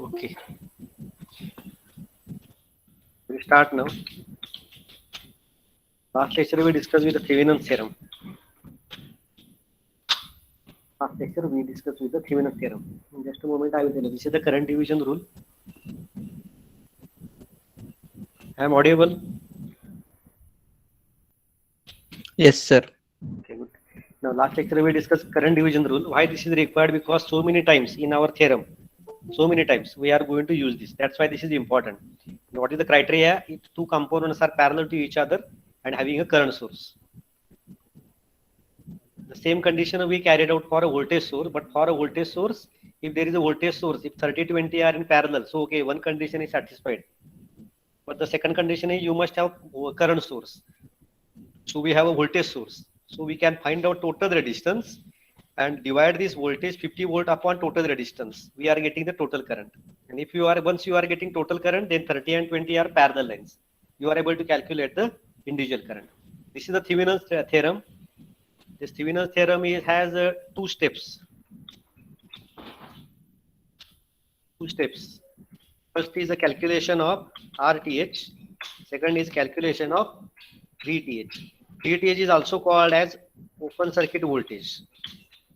Okay, we start now. Last lecture we discussed with the Thevenin's theorem. Last lecture we discussed with the Thevenin's theorem. In just a moment I will tell you. This is the current division rule. I am audible? Yes, sir. Okay, good. Now last lecture we discussed current division rule. Why this is required? Because so many times in our theorem, so many times we are going to use this. That's why this is important. What is the criteria? If two components are parallel to each other and having a current source. The same condition we carried out for a voltage source, but for a voltage source, if there is a voltage source, if 30-20 are in parallel, so okay, one condition is satisfied. But the second condition is you must have a current source. So we have a voltage source. So we can find out total resistance and divide this voltage 50 volt upon total resistance. We are getting the total current. And if you are, once you are getting total current, then 30 and 20 are parallel lines. You are able to calculate the individual current. This is the Thevenin's theorem. This Thevenin's theorem has two steps. Two steps. First is a calculation of RTH. Second is calculation of VTH. VTH is also called as open circuit voltage.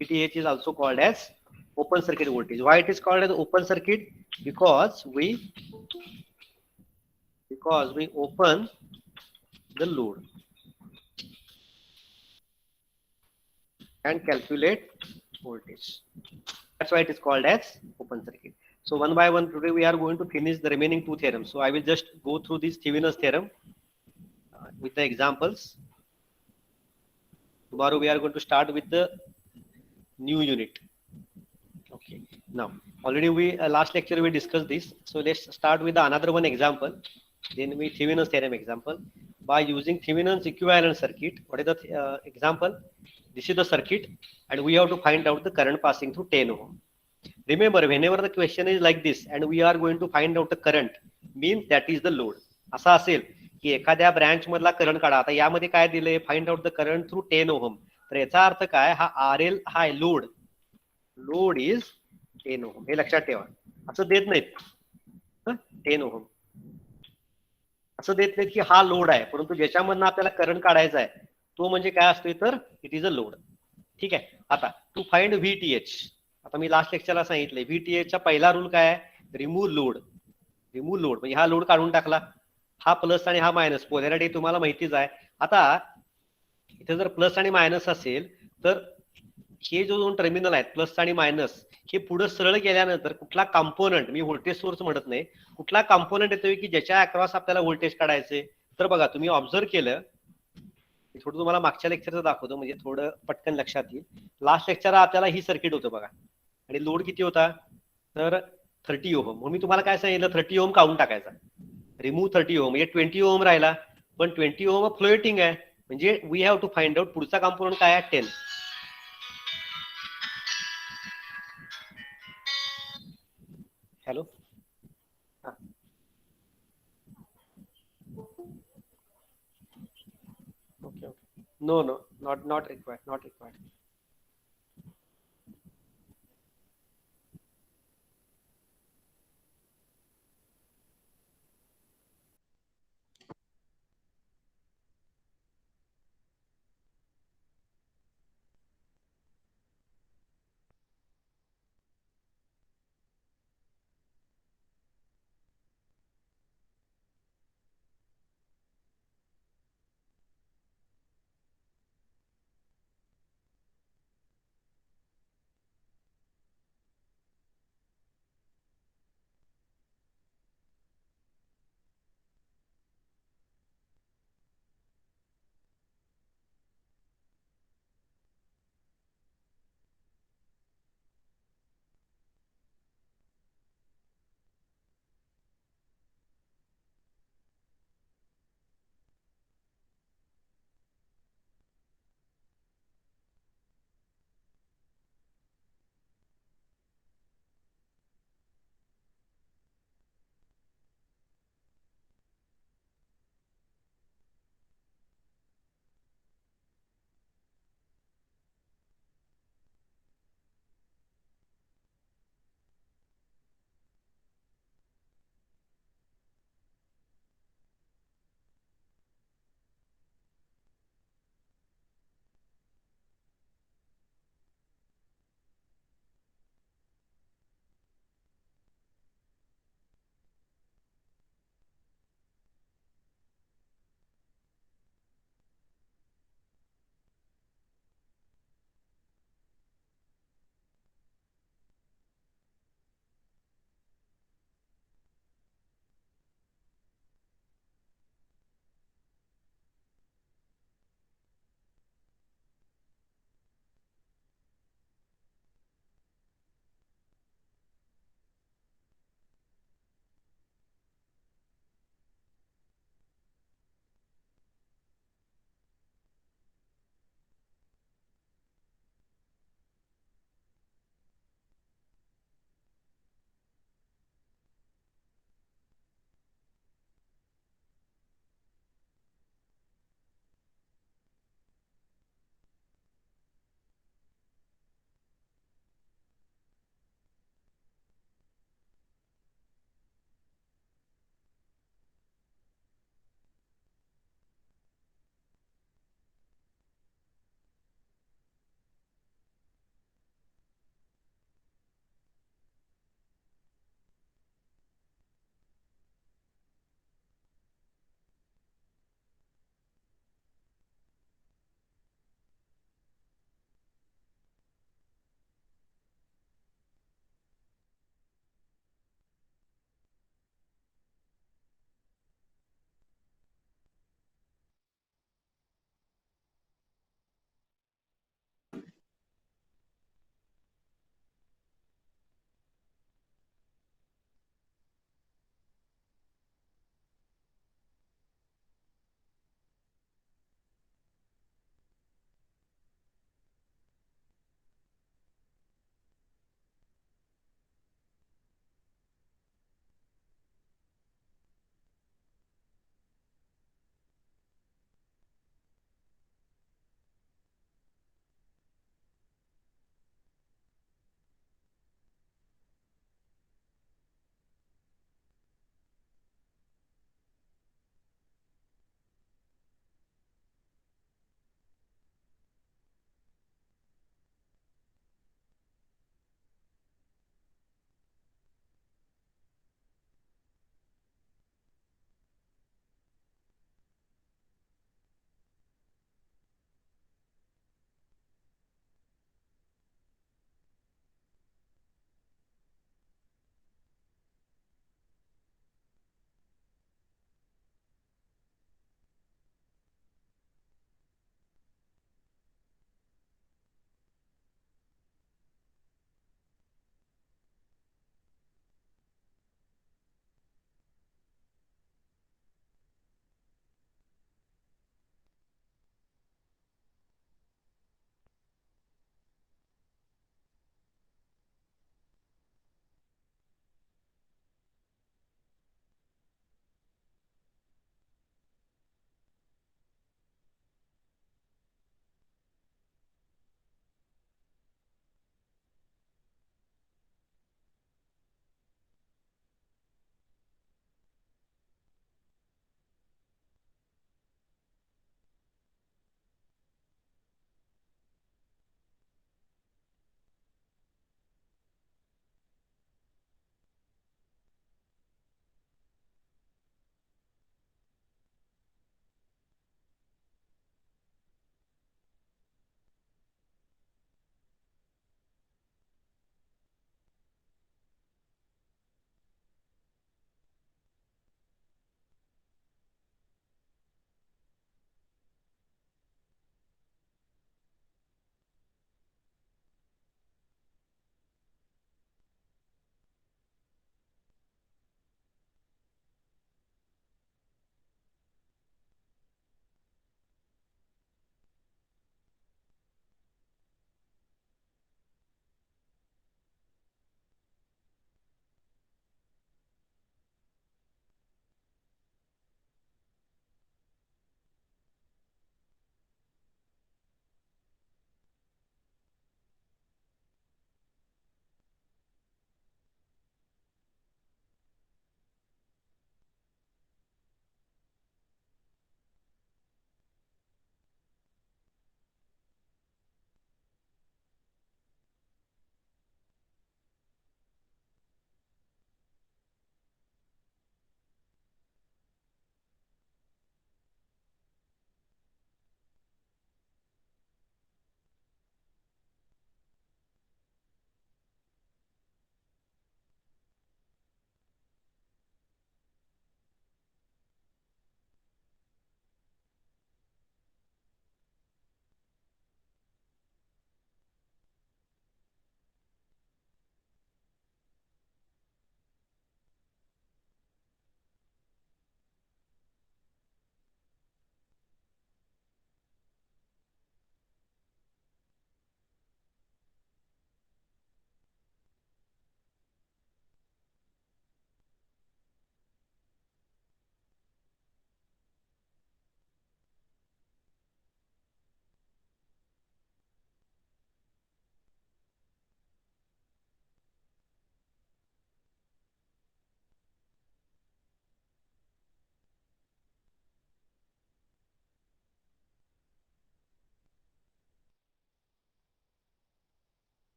VTH is also called as open circuit voltage. Why it is called as open circuit? Because we open the load and calculate voltage. That's why it is called as open circuit. So one by one today we are going to finish the remaining two theorems. So I will just go through this Thevenin's theorem with the examples. Tomorrow we are going to start with the new unit. Okay. Now already we last lecture we discussed this. So let's start with another one example. Then we Thevenin's theorem example by using Thevenin's equivalent circuit. What is the example? This is the circuit, and we have to find out the current passing through 10 ohm. Remember, whenever the question is like this, and we are going to find out the current, means that is the load. असा असेल की एखाद्या branch मधला current काढा. आता यामध्ये काय दिले? Find out the current through 10 ohm. तर याचा अर्थ काय? हा RL हा लोड. Load is 10 ohm. हे लक्षात ठेवा. असं देत नाहीत 10 ओहम. असं देत नाहीत की हा लोड आहे, परंतु ज्याच्यामधनं आपल्याला करंट काढायचा आहे तो म्हणजे काय असतोय तर इट इज अ लोड. ठीक आहे. आता टू फाइंड VTH. आता मी लास्ट लेक्चरला सांगितलंय VTH चा पहिला रूल काय आहे? Remove load. रिमूव्ह लोड म्हणजे हा लोड काढून टाकला. हा प्लस आणि हा मायनस. पोलॅरिटी तुम्हाला माहितीच आहे. आता इथे जर प्लस आणि मायनस असेल तर हे जो दोन टर्मिनल आहेत प्लस आणि मायनस हे पुढे सरळ गेल्यानंतर कुठला कॉम्पोनंट, मी व्होल्टेज सोर्स म्हणत नाही, कुठला कॉम्पोनंट येतोय की ज्याच्या अक्रॉस आपल्याला व्होल्टेज काढायचे. तर बघा तुम्ही ऑब्झर्व केलं, थोडं तुम्हाला मागच्या लेक्चरचं दाखवतो म्हणजे थोडं पटकन लक्षात येईल. लास्ट लेक्चरला आपल्याला ही सर्किट होतं बघा, आणि लोड किती होता तर 30 ओहम. म्हणून मी तुम्हाला काय सांगितलं, 30 ओहम काढून टाकायचा. रिमूव्ह 30 ओहम म्हणजे 20 ओहम राहिला, पण 20 ओहम फ्लोटिंग आहे म्हणजे we have to find out पुढचा कॉम्पोनंट काय आहे 10. Hello. Okay. No, not required. Not required.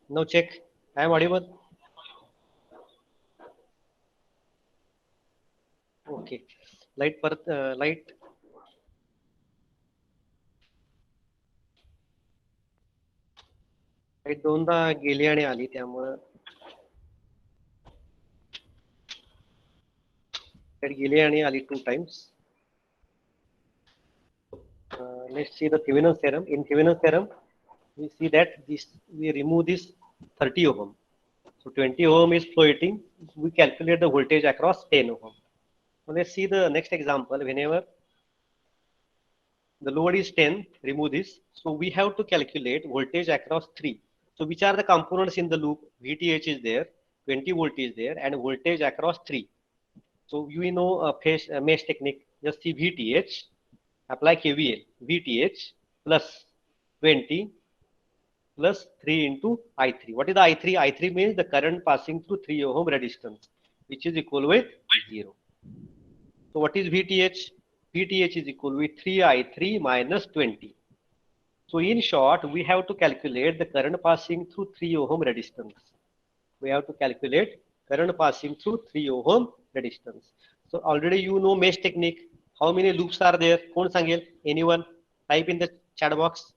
Now check. I am audible. Okay. Light per light. Light दोनदा गेली आणि आली त्यामुळं लाईट गेली आणि आली 2 times. Let's see the Thevenin's theorem. In Thevenin's theorem, we see that we remove this 30 ohm. So 20 ohm is floating. We calculate the voltage across 10 ohm. Now let's see the next example. Whenever the load is 10, remove this. So we have to calculate voltage across 3. So which are the components in the loop? VTH is there, 20 volt is there, and voltage across 3. So you know mesh technique. Just see VTH, apply KVL. VTH plus 20 plus 3 into I3. What is the I3? I3 means the current passing through 3 ohm resistance, which is equal with 0. So what is VTH? VTH is equal with 3I3 minus 20. So in short, we have to calculate the current passing through 3 ohm resistance. We have to calculate current passing through 3 ohm resistance. So already you know mesh technique. How many loops are there? Kon sangel? Anyone? Type in the chat box.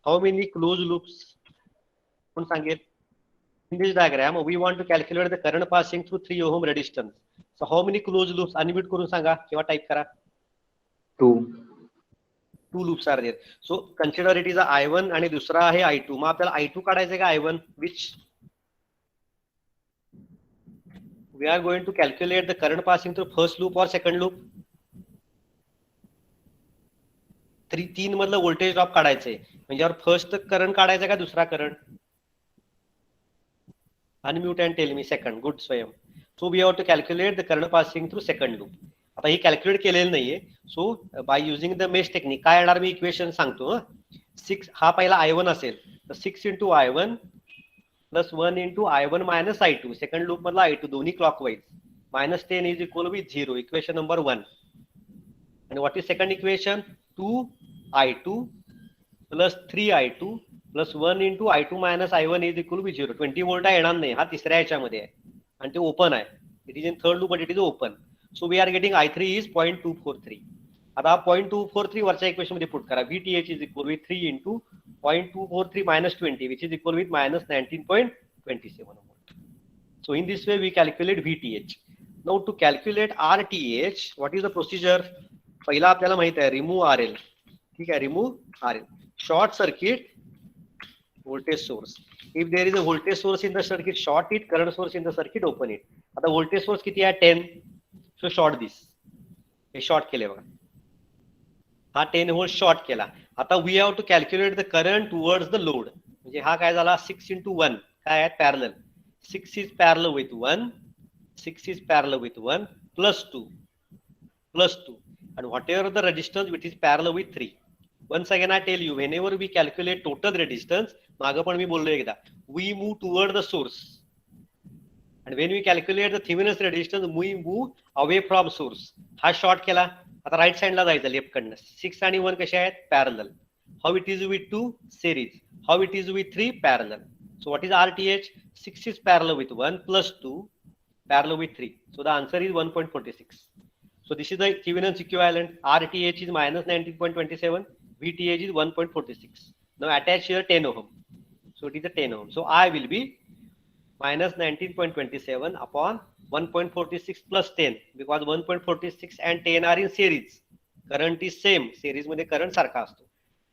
How many closed loops? Kon sangel? In this diagram, we want to calculate the current passing through 3 ohm resistance. So how many closed loops? Unmute करून सांगा किंवा type करा. 2. 2 loops are there. So consider it is a I1 आणि दुसरा आहे I2. मग आपल्याला I2 काढायचं का I1? Which we are going to calculate the current passing through first loop or second loop. 3 मधलं व्होल्टेज ड्रॉप काढायचंय म्हणजे फर्स्ट करंट काढायचा का दुसरा current? Unmute and tell me second. Good Swayam. So we have to calculate the current passing through second loop. आता ही calculate केलेलं नाहीये. So by using the mesh technique काय येणार मी इक्वेशन सांगतो. 6 हा पहिला I1 असेल तर 6 into I1 plus 1 into I1 minus I2. Second loop मधला I2 दोन्ही clockwise. -10 is equal with 0. Equation number 1. And what is second equation? 2I2 plus 3I2 plus 1 into I2 minus I1 is equal with 0. 20 volt येणार नाही. हा तिसऱ्या ह्याच्यामध्ये आहे आणि ते ओपन आहे. It is in third loop but it is open. So we are getting I3 is 0.243. आता हा 0.243 वरच्या इक्वेशन मध्ये पुट करा. VTH is equal with 3 into 0.243 minus 20 which is equal with minus 19.27 volt. So in this way we calculate VTH. Now to calculate RTH, what is the procedure? पहिला आपल्याला माहित आहे remove RL. ठीक आहे, remove RL. Short circuit voltage source. If there is a voltage source in the circuit, short it. Current source in the circuit, open it. आता voltage source किती आहे? 10. So short this. हे short केले बघा. हा 10 volt short केला. आता we have to calculate the current towards the load. म्हणजे हा काय झाला? 6 into 1 काय आहे? Parallel. 6 is parallel with 1. 6 is parallel with 1 plus 2 plus 2 and whatever the resistance which is parallel with 3. Once again I tell you, whenever we calculate total resistance, मागं पण मी बोललो एकदा, we move toward the source. And when we calculate the Thevenin's resistance, we move away from source. हा short केला. आता right साइडला जायचं left कडनं. 6 आणि 1 कसे आहेत? Parallel. How it is with 2? Series. How it is with 3? Parallel. So what is RTH? 6 is parallel with 1 plus 2 parallel with 3. So the answer is 1.46. So this is the Thevenin's equivalent. RTH is minus 19.27. VTH is 1.46. Now attach here 10 ohm. So it is a 10 ohm. So I will be minus 19.27 upon 1.46 plus 10 because 1.46 and 10 are in series. Current is same. Series मध्ये current सारखा असतो.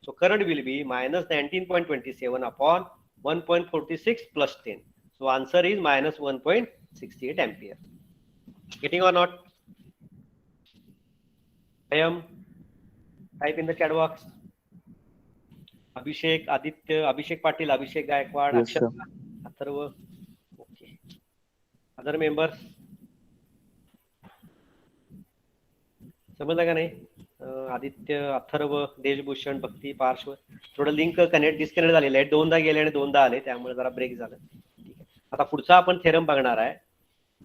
So current will be minus 19.27 upon 1.46 plus 10. So answer is minus 1.68 ampere. Getting or not? I am. Type in the chat box. अभिषेक आदित्य, अभिषेक पाटील, अभिषेक गायकवाड, अक्षर, Atharva. Okay. Other members समजलं का नाही? आदित्य, अथर्व, देशभूषण, भक्ती, पार्श्व. थोडं link disconnect झालेलं आहे. 2दा गेले आणि 2दा आले त्यामुळे जरा ब्रेक झालं. ठीक आहे. आता पुढचा आपण थेरम बघणार आहे.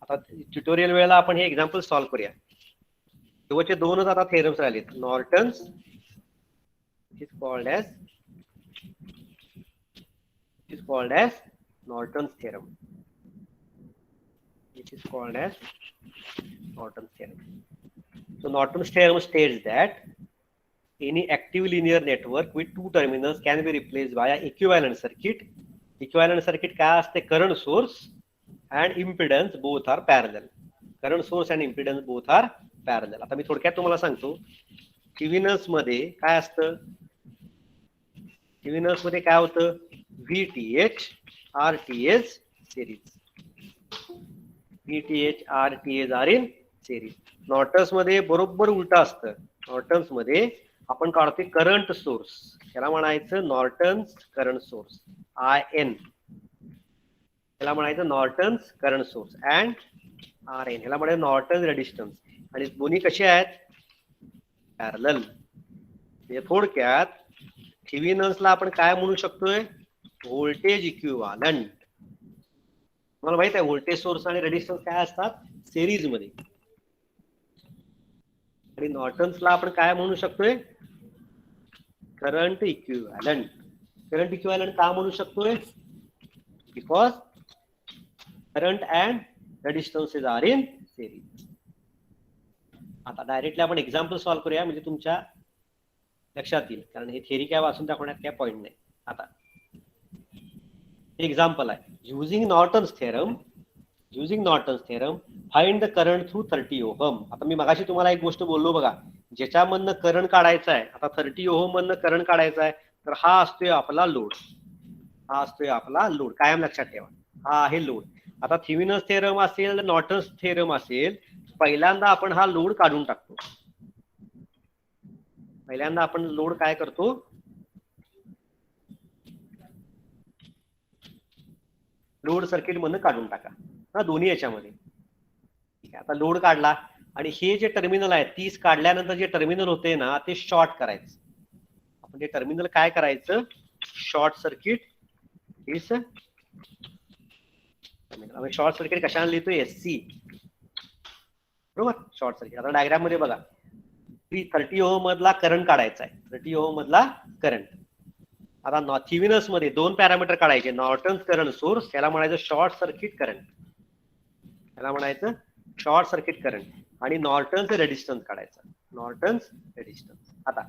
आता ट्युटोरियल वेळेला आपण हे एक्झाम्पल सॉल्व्ह करूया. शेवटचे 2च आता थेरम्स राहिलेत. Norton's is called as Norton's theorem, which is called as Norton's theorem. So Norton's theorem states that any active linear network with two terminals can be replaced by an equivalent circuit. Equivalent circuit काय असते? Current source and impedance both are parallel. Current source and impedance both are parallel. आता मी थोडक्यात तुम्हाला सांगतो. थेव्हिनस मध्ये काय असतं? थेव्हिनस मध्ये काय होतं? VTH RTH series. VTH RTH are in series. Norton's मध्ये बरोबर उलटा असतं. नॉर्टन्स मध्ये आपण काढतोय करंट सोर्स, त्याला म्हणायचं नॉर्टन्स करंट सोर्स IN, त्याला म्हणायचं Norton's current source and RN, ह्याला म्हणायचं नॉर्टन्स रेडिस्टन्स. आणि दोन्ही कसे आहेत? पॅरलल. म्हणजे थोडक्यात थेव्हिनसला आपण काय म्हणू शकतोय? Voltage equivalent. तुम्हाला माहित आहे व्होल्टेज सोर्स आणि रेडिस्टन्स काय असतात? सिरीज मध्ये. आणि नॉर्टन्सला आपण काय म्हणू शकतोय? Current equivalent. करंट इक्विव्हॅलंट का म्हणू शकतोय? Because current and resistances are in series. आता डायरेक्टली आपण एक्झाम्पल सॉल्व्ह करूया, म्हणजे तुमच्या लक्षात येईल, कारण हे थिअरी काय वाचून दाखवण्यात काय पॉईंट नाही. आता एक्झाम्पल आहे, using Norton's theorem, find the current through 30 ohm. आता मी मगाशी तुम्हाला एक गोष्ट बोललो बघा, ज्याच्यामधनं करंट काढायचा आहे. आता 30 ओहम मधनं करंट काढायचा आहे, तर हा असतोय आपला लोड. हा असतोय आपला लोड, कायम लक्षात ठेवा, हा आहे लोड. आता थेव्हिनस थेरम असेल, नॉर्टन्स थेरम असेल, पहिल्यांदा आपण हा लोड काढून टाकतो. पहिल्यांदा आपण लोड काय करतो? लोड सर्किट मधनं काढून टाका, हा दोन्ही याच्यामध्ये. ठीक आहे, आता लोड काढला आणि हे जे टर्मिनल आहे 30 काढल्यानंतर जे टर्मिनल होते ना, ते शॉर्ट करायचं. आपण ते टर्मिनल काय करायचं? Short circuit. शॉर्ट सर्किट कशाने लिहितो? SC, बरोबर. Short circuit. आता डायग्राम मध्ये बघा, 30 ओहम मधला करंट काढायचा आहे. 30 ओहम मधला करंट. आता थेव्हिनस मध्ये दोन पॅरामीटर काढायचे. नॉर्टन्स करंट सोर्स, त्याला म्हणायचं शॉर्ट सर्किट करंट, त्याला म्हणायचं शॉर्ट सर्किट करंट. आणि नॉर्टन्स रेडिस्टन्स काढायचा, नॉर्टन्स रेडिस्टन्स. आता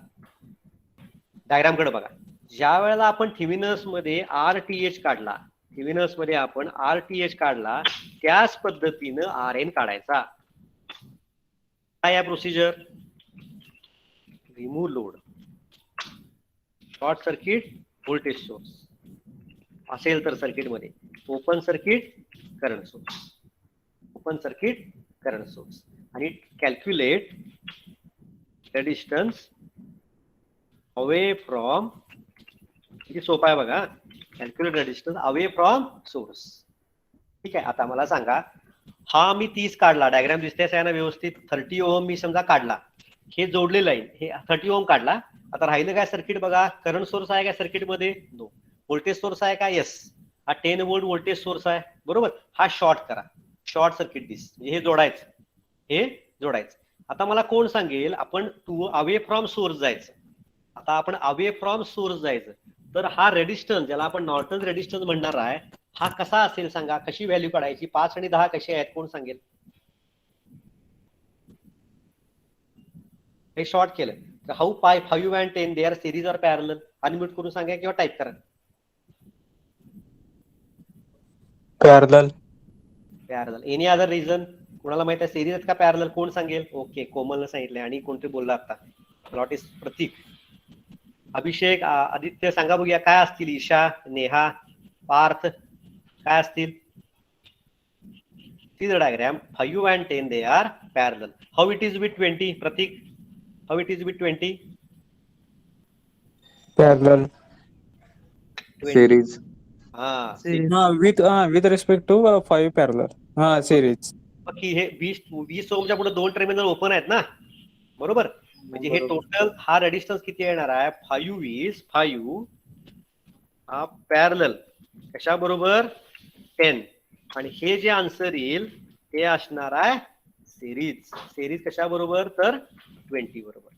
डायग्राम कडे बघा, ज्या वेळेला आपण थेव्हिनस मध्ये RTH काढला, थेव्हिनस मध्ये आपण RTH काढला, त्याच पद्धतीनं RN काढायचा. काय आहे procedure? Remove load, short circuit voltage source असेल तर सर्किट मध्ये, open circuit current source, open circuit current source. आणि कॅल्क्युलेट रेडिस्टन्स अवे फ्रॉम, किती सोपा आहे बघा, कॅल्क्युलेट रेडिस्टन्स अवे फ्रॉम सोर्स. ठीक आहे, आता मला सांगा, हा मी 30 काढला, डायग्राम दिसते आहे ना व्यवस्थित. 30 ओहम मी समजा काढला, हे जोडलेलं आहे, हे 30 ओहम काढला. आता राहिलं काय सर्किट बघा, करंट सोर्स आहे का सर्किट मध्ये? नो. व्होल्टेज सोर्स आहे का? येस. हा 10 वोल्ट व्होल्टेज सोर्स आहे, बरोबर. हा शॉर्ट करा, शॉर्ट सर्किट दिस, म्हणजे हे जोडायचं, हे जोडायचं. आता मला कोण सांगेल आपण अवे फ्रॉम सोर्स जायचं. आता आपण अवे फ्रॉम सोर्स जायचं, तर हा रेडिस्टन्स, ज्याला आपण नॉर्टन रेडिस्टन्स म्हणणार आहे, हा कसा असेल सांगा? कशी व्हॅल्यू काढायची? 5 आणि 10 कसे आहेत कोण सांगेल? हे शॉर्ट केलं तर how 5 and 10 they R series or parallel? Unmute करून सांगा किंवा टाईप करा. Parallel. Parallel. Any other reason? कोणाला माहित आहे सिरीज का पॅरलल? कोण सांगेल? ओके, कोमलने सांगितले. आणि कोणते बोलला आता? लॉट इज प्रतीक, अभिषेक, आदित्य सांगा बघूया काय असतील. ईशा, नेहा, पार्थ काय असतील? See the diagram, 5 and 10 they are parallel. How it is with 20? Pratik, how it is with 20? Parallel. 20. Series. With respect to 5 parallel. Series. की हे 20 ओमच्या पुढे 2 टर्मिनल ओपन आहेत ना, बरोबर. म्हणजे हे टोटल हा रेडिस्टन्स किती येणार आहे? 5 हा पॅरलल कशा बरोबर? 10. आणि हे जे आन्सर येईल ते असणार आहे सिरीज. सिरीज कशा बरोबर? तर 20 बरोबर.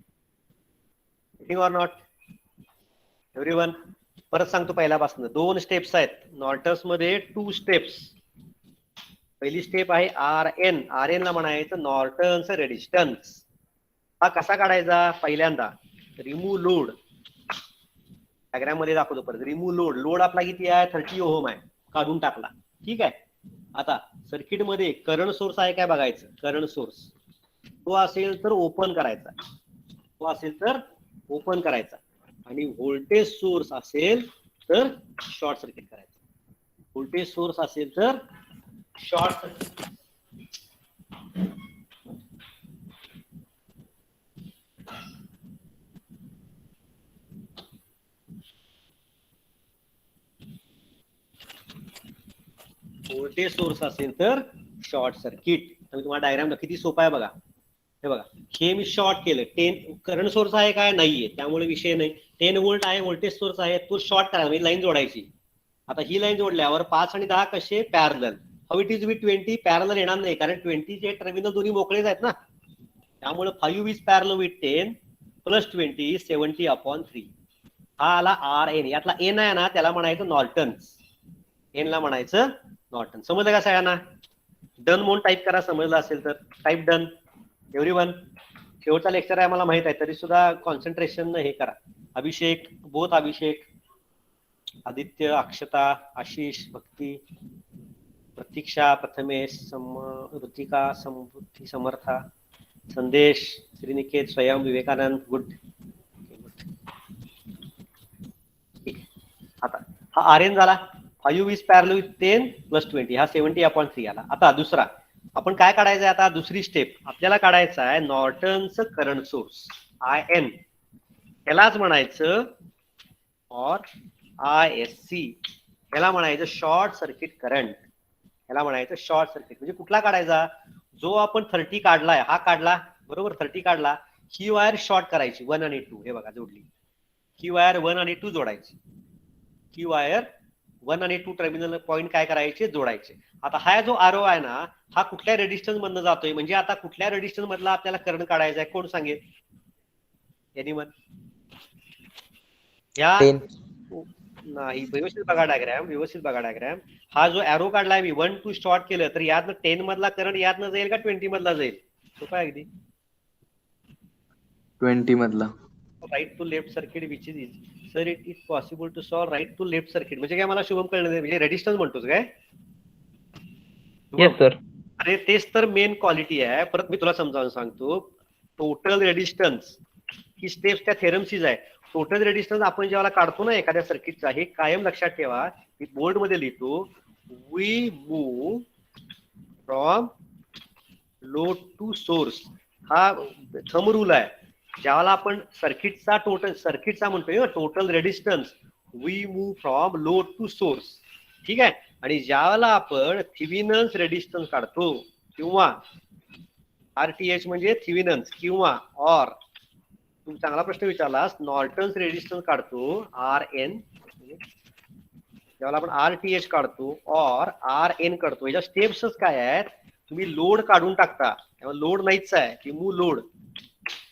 Or not everyone? परत सांगतो पहिल्यापासून 2 स्टेप्स आहेत नॉर्टन्स मध्ये, 2 स्टेप्स. पहिली स्टेप आहे RN. RN ला म्हणायचं नॉर्टन्स रेडिस्टन्स. हा कसा काढायचा? पहिल्यांदा रिमूव्ह लोड. डायग्राम मध्ये दाखवतो परत. Remove load. लोड आपला किती आहे? 30 ओहम आहे, काढून टाकला. ठीक आहे. आता सर्किट मध्ये करंट सोर्स आहे काय बघायचं. करंट सोर्स तो असेल तर ओपन करायचा, तो असेल तर ओपन करायचा, आणि व्होल्टेज सोर्स असेल तर शॉर्ट सर्किट करायचं. व्होल्टेज सोर्स असेल तर शॉर्ट सर्किट. व्होल्टेज सोर्स असेल तर शॉर्ट सर्किट. मी तुम्हाला डायग्राम किती सोपा आहे बघा. हे बघा, हे मी शॉर्ट केलं. 10 करंट सोर्स आहे काय? नाहीये, त्यामुळे विषय नाही. 10 व्होल्ट आहे, व्होल्टेज सोर्स आहे, तो शॉर्ट करायला म्हणजे लाईन जोडायची. आता ही लाईन जोडल्यावर 5 आणि 10 कसे? Parallel. How it is with 20? Parallel येणार नाही, कारण 20 चे टर्मिनल दोन्ही मोकळेच आहेत ना. त्यामुळे 5 इज पॅरलल विथ 10 प्लस 20 70/3. हा आला RN. यातला N आहे ना, त्याला म्हणायचं नॉर्टन्स. N ला म्हणायचं नॉर्टन. समजलं का सगळ्यांना? डन म्हणून टाईप करा, समजलं असेल तर. Type done everyone. शेवटचा लेक्चर आहे मला माहित आहे, तरी सुद्धा कॉन्सन्ट्रेशन हे करा. अभिषेक, बोथ अभिषेक, आदित्य, अक्षता, आशिष, भक्ती, प्रतीक्षा, प्रथमेश, ऋतिका, समृद्धी, समर्था, संदेश, श्रीनिकेत, स्वयं, विवेकानंद. गुड. आता हा RN झाला. 5 is parallel with 10 plus 20. हा 70/3 आला. आता दुसरा आपण काय काढायचं आहे? आता दुसरी स्टेप आपल्याला काढायचं आहे नॉर्टन्स करंट सोर्स IN. यालाच म्हणायचं और ISC. याला म्हणायचं शॉर्ट सर्किट करंट. याला म्हणायचं शॉर्ट सर्किट. म्हणजे कुठला काढायचा? जो आपण 30 काढलाय, हा काढला बरोबर, 30 काढला. ही वायर शॉर्ट करायची 1 आणि 2. हे बघा जोडली. ही वायर 1 आणि 2 जोडायची. ही वायर 1 आणि 2 टर्मिनल पॉईंट काय करायचे? जोडायचे. आता हा जो आरो आहे ना, हा कुठल्या रेडिस्टन्स मधनं जातोय? म्हणजे आता कुठल्या रेडिस्टन्स मधला आपल्याला करंट काढायचा आहे? कोण सांगेल? एनीवन? या नाही, व्यवस्थित बघा डायग्राम, व्यवस्थित बघा डायग्राम. हा जो एरो काढलाय मी 1 2 शॉर्ट केलं, तर यातनं 10 मधला करंट यातनं जाईल का 20 मधला जाईल? सोपं आहे अगदी. 20 मधला. Right to left circuit which is easy. Sir it is possible to solve right to left circuit. म्हणजे काय मला शुभम कळलं नाही, म्हणजे रेडिस्टन्स म्हणतोस काय? Yes sir. अरे तेच तर मेन क्वालिटी आहे. परत मी तुला समजावून सांगतो. टोटल रेडिस्टन्स ही स्टेप्स त्या थेरमचीच आहे. टोटल रेडिस्टन्स आपण जेव्हा काढतो ना एखाद्या सर्किटचा, हे कायम लक्षात ठेवा. मी बोर्ड मध्ये लिहितो, we move from load to source. हा थंब रूल आहे. ज्याला आपण सर्किटचा म्हणतोय total resistance, we move from load to source. ठीक आहे. आणि ज्यावेळेला आपण थिव्हिनन्स रेडिस्टन्स काढतो, किंवा RTH म्हणजे थिव्हिनन्स किंवा ऑर, तू चांगला प्रश्न विचारलास, नॉर्टन्स रेडिस्टन्स काढतो RN, ज्यावेळेला आपण RTH काढतो और RN काढतो, याच्या स्टेप्सच काय आहेत? तुम्ही लोड काढून टाकता, लोड नाहीच आहे, रिमूव्ह लोड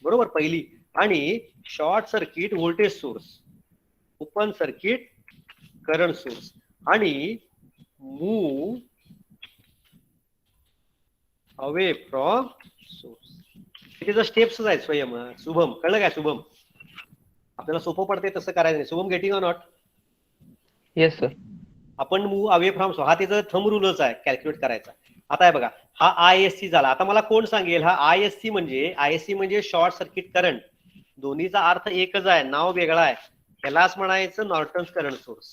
बरोबर पहिली, आणि short circuit voltage source, open circuit current source, आणि मूव्ह अवे फ्रॉम सोर्स. त्याचं स्टेप्सच आहेत स्वयं. शुभम कळलं काय? शुभम आपल्याला सोपं पडते तसं करायचं नाही. Shubham getting or not? Yes sir. आपण मूव्ह अवे फ्रॉम सोर्स, हा त्याचा थंब रूलच आहे कॅल्क्युलेट करायचा. आता आहे बघा, हा ISC झाला. आता मला कोण सांगेल हा ISC म्हणजे शॉर्ट सर्किट करंट. दोन्हीचा अर्थ एकच आहे, नाव वेगळा आहे. त्यालाच म्हणायचं नॉर्टन्स करंट सोर्स.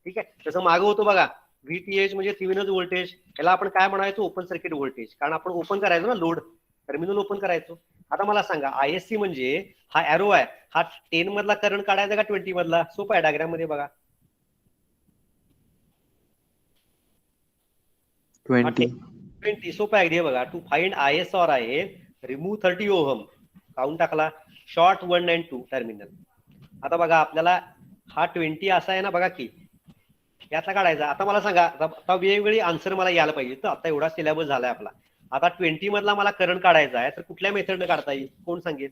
ठीक आहे. तसं मागं होतो बघा, VTH म्हणजे थिव्हिनन्स व्होल्टेज, याला आपण काय म्हणायचो? ओपन सर्किट व्होल्टेज, कारण आपण ओपन करायचो ना, लोड टर्मिनल ओपन करायचो. आता मला सांगा ISC म्हणजे हा एरो आहे, हा 10 मधला करंट काढायचा का 20 मधला? सोपं आहे, डायग्राम मध्ये बघा. 20 सोपं आहे अगदी. बघा, टू फाइंड IS और IN रिमूव्ह 30 ओहम, काउंट टाकला, शॉर्ट 1 and 2 टर्मिनल. आता बघा आपल्याला हा 20 असा आहे ना, बघा की याचा काढायचा. आता मला सांगा, आता वेगवेगळी आन्सर मला यायला पाहिजे. तर आता एवढा सिलेबस झालाय आपला. आता 20 मधला मला करंट काढायचा आहे, तर कुठल्या मेथडने काढता येईल? कोण सांगेल?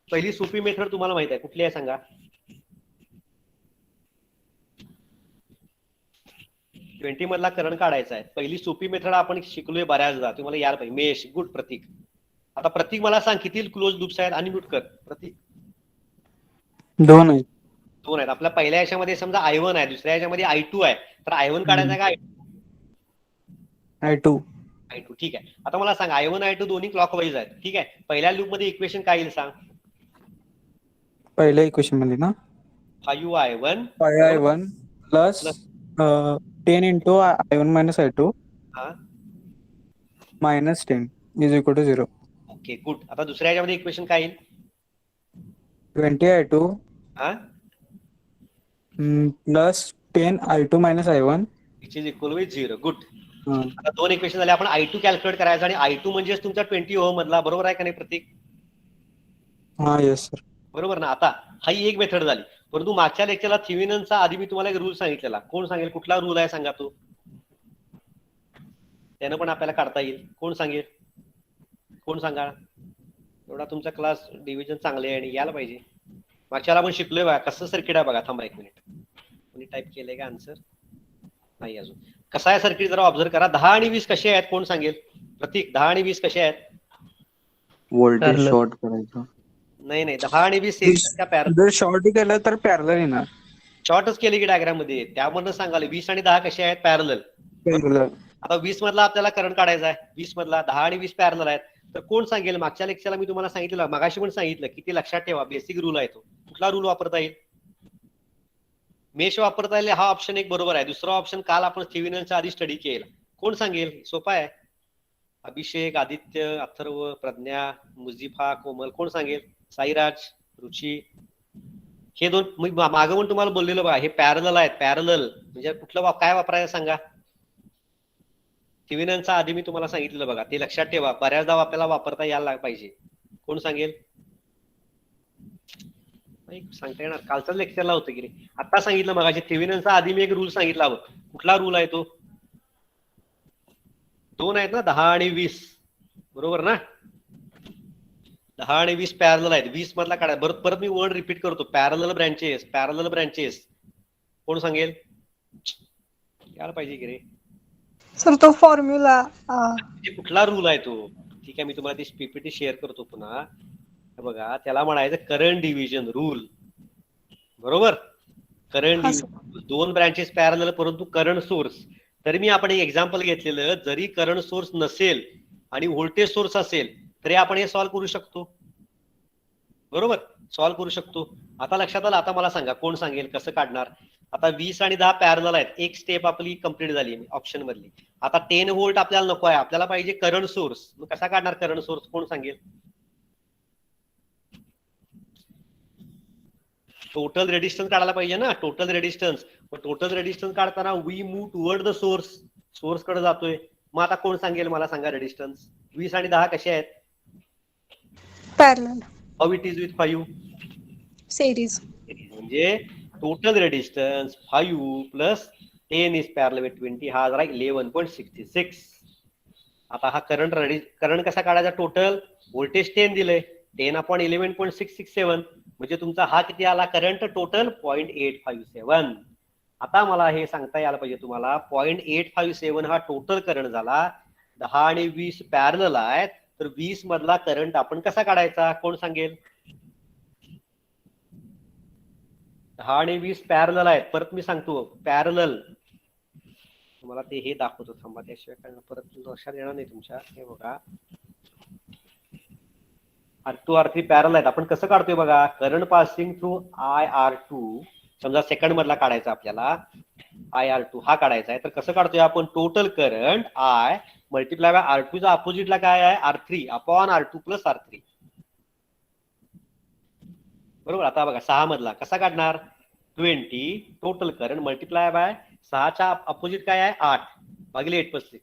पहिली सोपी मेथड तुम्हाला माहित आहे कुठली आहे सांगा? 20 मधला करंट काढायचा आहे. पहिली सोपी मेथड आपण शिकलोय बऱ्याचदा, तुम्हाला यायला पाहिजे. मेश, गुड प्रतीक. आता प्रतीक मला सांग किती क्लोज लूप्स आहेत आणि म्यूट कर प्रतीक. 2 आहेत. 2 आहेत. आपल्या पहिल्या याच्यामध्ये समजा I1 आहे, दुसऱ्या याच्यामध्ये I2 आहे, तर I1 काढायचा का I2. I2? ठीक आहे. आता मला सांग I1 I2 दोन्ही क्लॉकवाईज आहेत. ठीक आहे. पहिल्या लूप मध्ये इक्वेशन काय येईल सांग? पहिल्या इक्वेशन मध्ये ना 5I1 5I1 plus 10 into I1 minus I2 minus 10 is equal to 0. Okay good. आता दुसऱ्या याच्यामध्ये इक्वेशन काय येईल? 20 I2 plus 10 I2 minus I1 which is equal with 0. Good. आता दोन इक्वेशन झाले. आपण I2 कॅल्क्युलेट करायचं आणि I2 म्हणजेच तुमचा 20 ओहम मधला, बरोबर आहे का नाही प्रतीक? हा येस सर. बरोबर ना. आता ही एक मेथड झाली, परंतु मागच्या लेक्चरला थेवेनिनचा आधी मी तुम्हाला एक रूल सांगितलेला. कोण सांगेल कुठला रूल आहे सांगा तो? त्यानं पण आपल्याला काढता येईल. कोण सांगेल? कोण सांगा? एवढा तुमचा क्लास डिव्हिजन चांगले आहे आणि यायला पाहिजे. मागच्याला आपण शिकलोय बघा कसं सर्किट आहे बघा. थांबा 1 मिनिट. कोणी टाईप केलंय का आन्सर? नाही अजून. कसा आहे सर्किट जरा ऑब्झर्व करा. 10 आणि 20 कसे आहेत कोण सांगेल? प्रतीक 10 आणि 20 कसे आहेत? Voltage Parallel. शॉर्ट करायचं. नाही 10 आणि 20 सिरीज त्या पॅरल जर शॉर्ट केलं तर पॅरलल येणार. शॉर्टच केले की डायग्राम मध्ये, त्यामधनं सांगाले 20 आणि 10 कसे आहेत? पॅरलल. पॅरलल. आता 20 मधला आपल्याला करंट काढायचा आहे. 20 मधला 10 आणि 20 पॅरलल आहेत. तर कोण सांगेल? मागच्या लेक्चरला मी तुम्हाला सांगितलं, मगाशी पण सांगितलं, किती लक्षात ठेवा. बेसिक रूल आहे तो. कुठला रूल वापरता येईल? मेश वापरता येईल. हा ऑप्शन एक बरोबर आहे. दुसरा ऑप्शन काल आपण थेवेनिनच्या आधी स्टडी केला. कोण सांगेल? सोपा आहे. अभिषेक, आदित्य, अथर्व, प्रज्ञा, मुझिफा, कोमल. कोण सांगेल? साईराज, रुची. हे दोन मागं पण तुम्हाला बोललेलं बघा, हे पॅरलल आहेत. पॅरलल म्हणजे कुठलं काय वापरायचं सांगा? थेवेनिनच्या आधी मी तुम्हाला सांगितलं बघा, ते लक्षात ठेवा. बऱ्याचदा आपल्याला वापरता यायला पाहिजे. कोण सांगेल? सांगता येणार. कालचाच लेक्चरला होतं की रे. आता सांगितलं मगाशी थेवेनिनच्या आधी मी एक रूल सांगितला हवं. कुठला रूल आहे तो? 2 आहेत ना, 10 आणि 20. बरोबर ना? 10 आणि 20 पॅरलल आहेत. 20 मधला काढा. परत मी वर्ड रिपीट करतो. Parallel branches, parallel branches. कोण सांगेल? यायला पाहिजे की रे. सर तो फॉर्म्युला कुठला रूल आहे तो? ठीक आहे, मी तुम्हाला ती पीपीटी शेअर करतो पुन्हा. बघा, त्याला म्हणायचं करंट डिव्हिजन रूल. बरोबर? Current division. 2 ब्रँचेस पॅरलल परंतु करंट सोर्स. तरी मी आपण एक एक्झाम्पल घेतलेलं, जरी करंट सोर्स नसेल आणि व्होल्टेज सोर्स असेल तरी आपण हे सॉल्व्ह करू शकतो. बरोबर? सॉल्व्ह करू शकतो. आता लक्षात आलं. आता मला सांगा कोण सांगेल कसं काढणार? आता 20 आणि 10 पॅरलल आहेत. एक स्टेप आपली कंप्लीट झाली ऑप्शन मधली. आता 10 व्होल्ट आपल्याला नको आहे, आपल्याला पाहिजे करंट सोर्स. मग कसा काढणार करंट सोर्स? कोण सांगेल? टोटल रेडिस्टन्स काढायला पाहिजे ना. Total resistance. मग टोटल रेडिस्टन्स काढताना we move toward the source. Source कडे जातोय. मग आता कोण सांगेल मला सांगा रेडिस्टन्स? 20 आणि 10 कसे आहेत? Parallel. How it is with 5? Series. म्हणजे total resistance 5 plus 10 is parallel with 20. हा जरा 11.66. आता हा करंट कसा काढायचा? टोटल व्होल्टेज 10 दिलंय. 10/11.667 म्हणजे तुमचा हा किती आला करंट? टोटल 0.857. आता मला हे सांगता यायला पाहिजे तुम्हाला, 0.857 हा टोटल करंट झाला. 10 आणि 20 पॅरलल आहेत, तर 20 मधला करंट आपण कसा काढायचा? कोण सांगेल? 10 आणि 20 पॅरलल आहेत. परत मी सांगतो पॅरलल. तुम्हाला ते हे दाखवतो, थांबा. त्याशिवाय परत लक्षात येणार नाही तुमच्या. हे बघा, R2 R3 पॅरलल आहेत. आपण कसं काढतोय बघा, करंट पासिंग थ्रू IR2. समजा सेकंड मधला काढायचा आपल्याला, IR2 हा काढायचा आहे. तर कसं काढतोय आपण? Total current I multiply by R2 च्या अपोजिटला काय आहे? R3 upon R2 plus R3. बरोबर? आता बघा 6 मधला कसा काढणार? 20 टोटल करंट मल्टिप्लाय बाय 6च्या अपोजिट काय आहे? 8 भागिले 8 प्लस 6.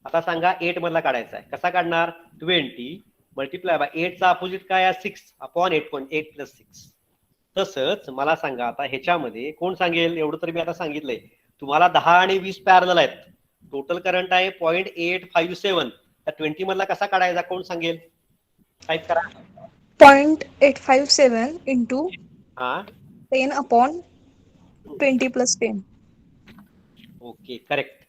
आता सांगा 8 मधला काढायचा आहे. कसा काढणार? 20 मल्टिप्लाय बाय 8चा अपोजिट काय आहे? 6 अपॉन 8.8 प्लस 6. तसंच मला सांगा आता ह्याच्यामध्ये कोण सांगेल? एवढं तरी मी आता सांगितलंय तुम्हाला. 10 आणि 20 पॅरलल आहेत. टोटल करंट आहे 0.857. तर 20 मधला कसा काढायचा? कोण सांगेल? टाईप करा. 0.857 into हा 10 upon 20 plus 10. ओके करेक्ट,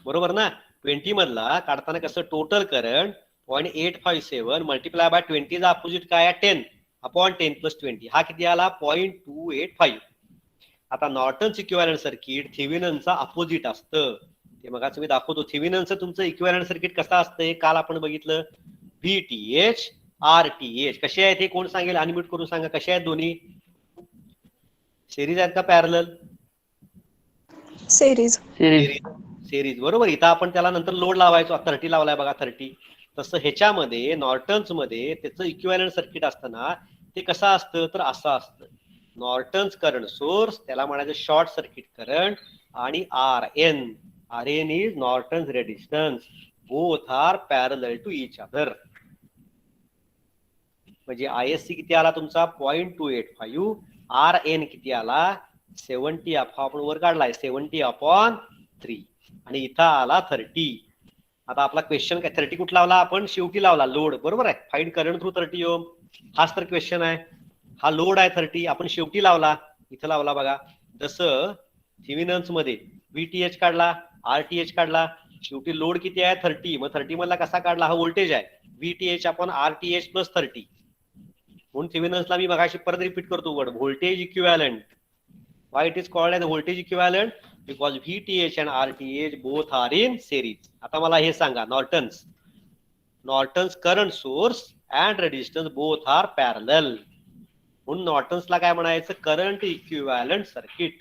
बरोबर ना. 20 मधला काढताना कसं टोटल करंट 0.857 मल्टिप्लाय बाय 20 चा अपोजिट काय आहे 10 अपॉन 10 प्लस 20 हा किती आला 0.285. आता नॉर्टन्स इक्विव्हॅलंट सर्किट थेवेनिनचा अपोजिट असतं. ते मग मी दाखवतो. थेवेनिनचं तुमचं इक्विव्हॅलंट सर्किट कसं असतंय काल आपण बघितलं. VTH RTH कसे आहेत हे कोण सांगेल? अनम्यूट करून सांगा. कसे आहेत दोन्ही? सिरीज आहेत का पॅरलल? सिरीज. सिरीज बरोबर. इथं आपण त्याला नंतर लोड लावायचो. 30 लावलाय बघा 30. तसं ह्याच्यामध्ये नॉर्टन्स मध्ये त्याचं इक्विव्हॅलंट सर्किट असताना ते कसं असतं तर असं असतं. नॉर्टन्स करंट सोर्स त्याला म्हणायचं शॉर्ट सर्किट करंट आणि RN is Norton's resistance. Both are parallel to each other. म्हणजे ISC किती आला तुमचा 0.285. RN किती आला 70 आपण वर काढलाय 70/3 आणि इथं आला 30. आता आपला क्वेश्चन काय 30 कुठं लावला आपण? शेवटी लावला लोड, बरोबर आहे. फाइंड करंट थ्रू 30 ओम हाच तर क्वेश्चन आहे. हा लोड आहे 30 आपण शेवटी लावला. इथं लावला बघा. जसं थेवेनिन्स मध्ये VTH काढला RTH काढला शेवटी लोड किती आहे 30. मग 30 मधला कसा काढला? हा व्होल्टेज आहे VTH अपॉन RTH प्लस 30. म्हणून थेवेनिन्सला मी मगाशी परत रिपीट करतो word voltage equivalent. Why it is called as voltage equivalent? Because VTH and RTH both are in series. आता मला हे सांगा Norton's current source and resistance both are parallel. म्हणून नॉर्टन्सला काय म्हणायचं? Current equivalent circuit.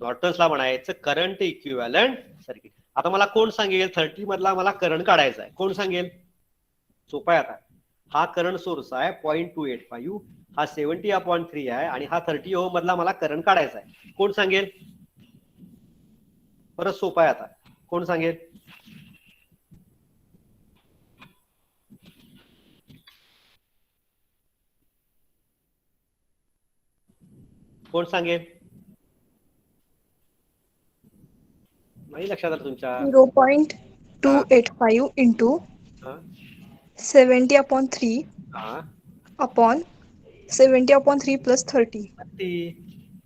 नॉर्टन्सला म्हणायचं करंट इक्विव्हॅलंट सर्किट. आता मला कोण सांगेल 30 मधला मला करंट काढायचा आहे? कोण सांगेल? सोपा आहे. आता हा करंट सोर्स आहे 0.285. हा 70/3 आहे आणि हा 30 ओम मधला मला करंट काढायचा आहे. कोण सांगेल? परत सोपा आहे. आता कोण सांगेल? कोण सांगेल? नाही लक्षात आलं तुमच्या? 0.285 into 70/3 upon 70/3 plus 30.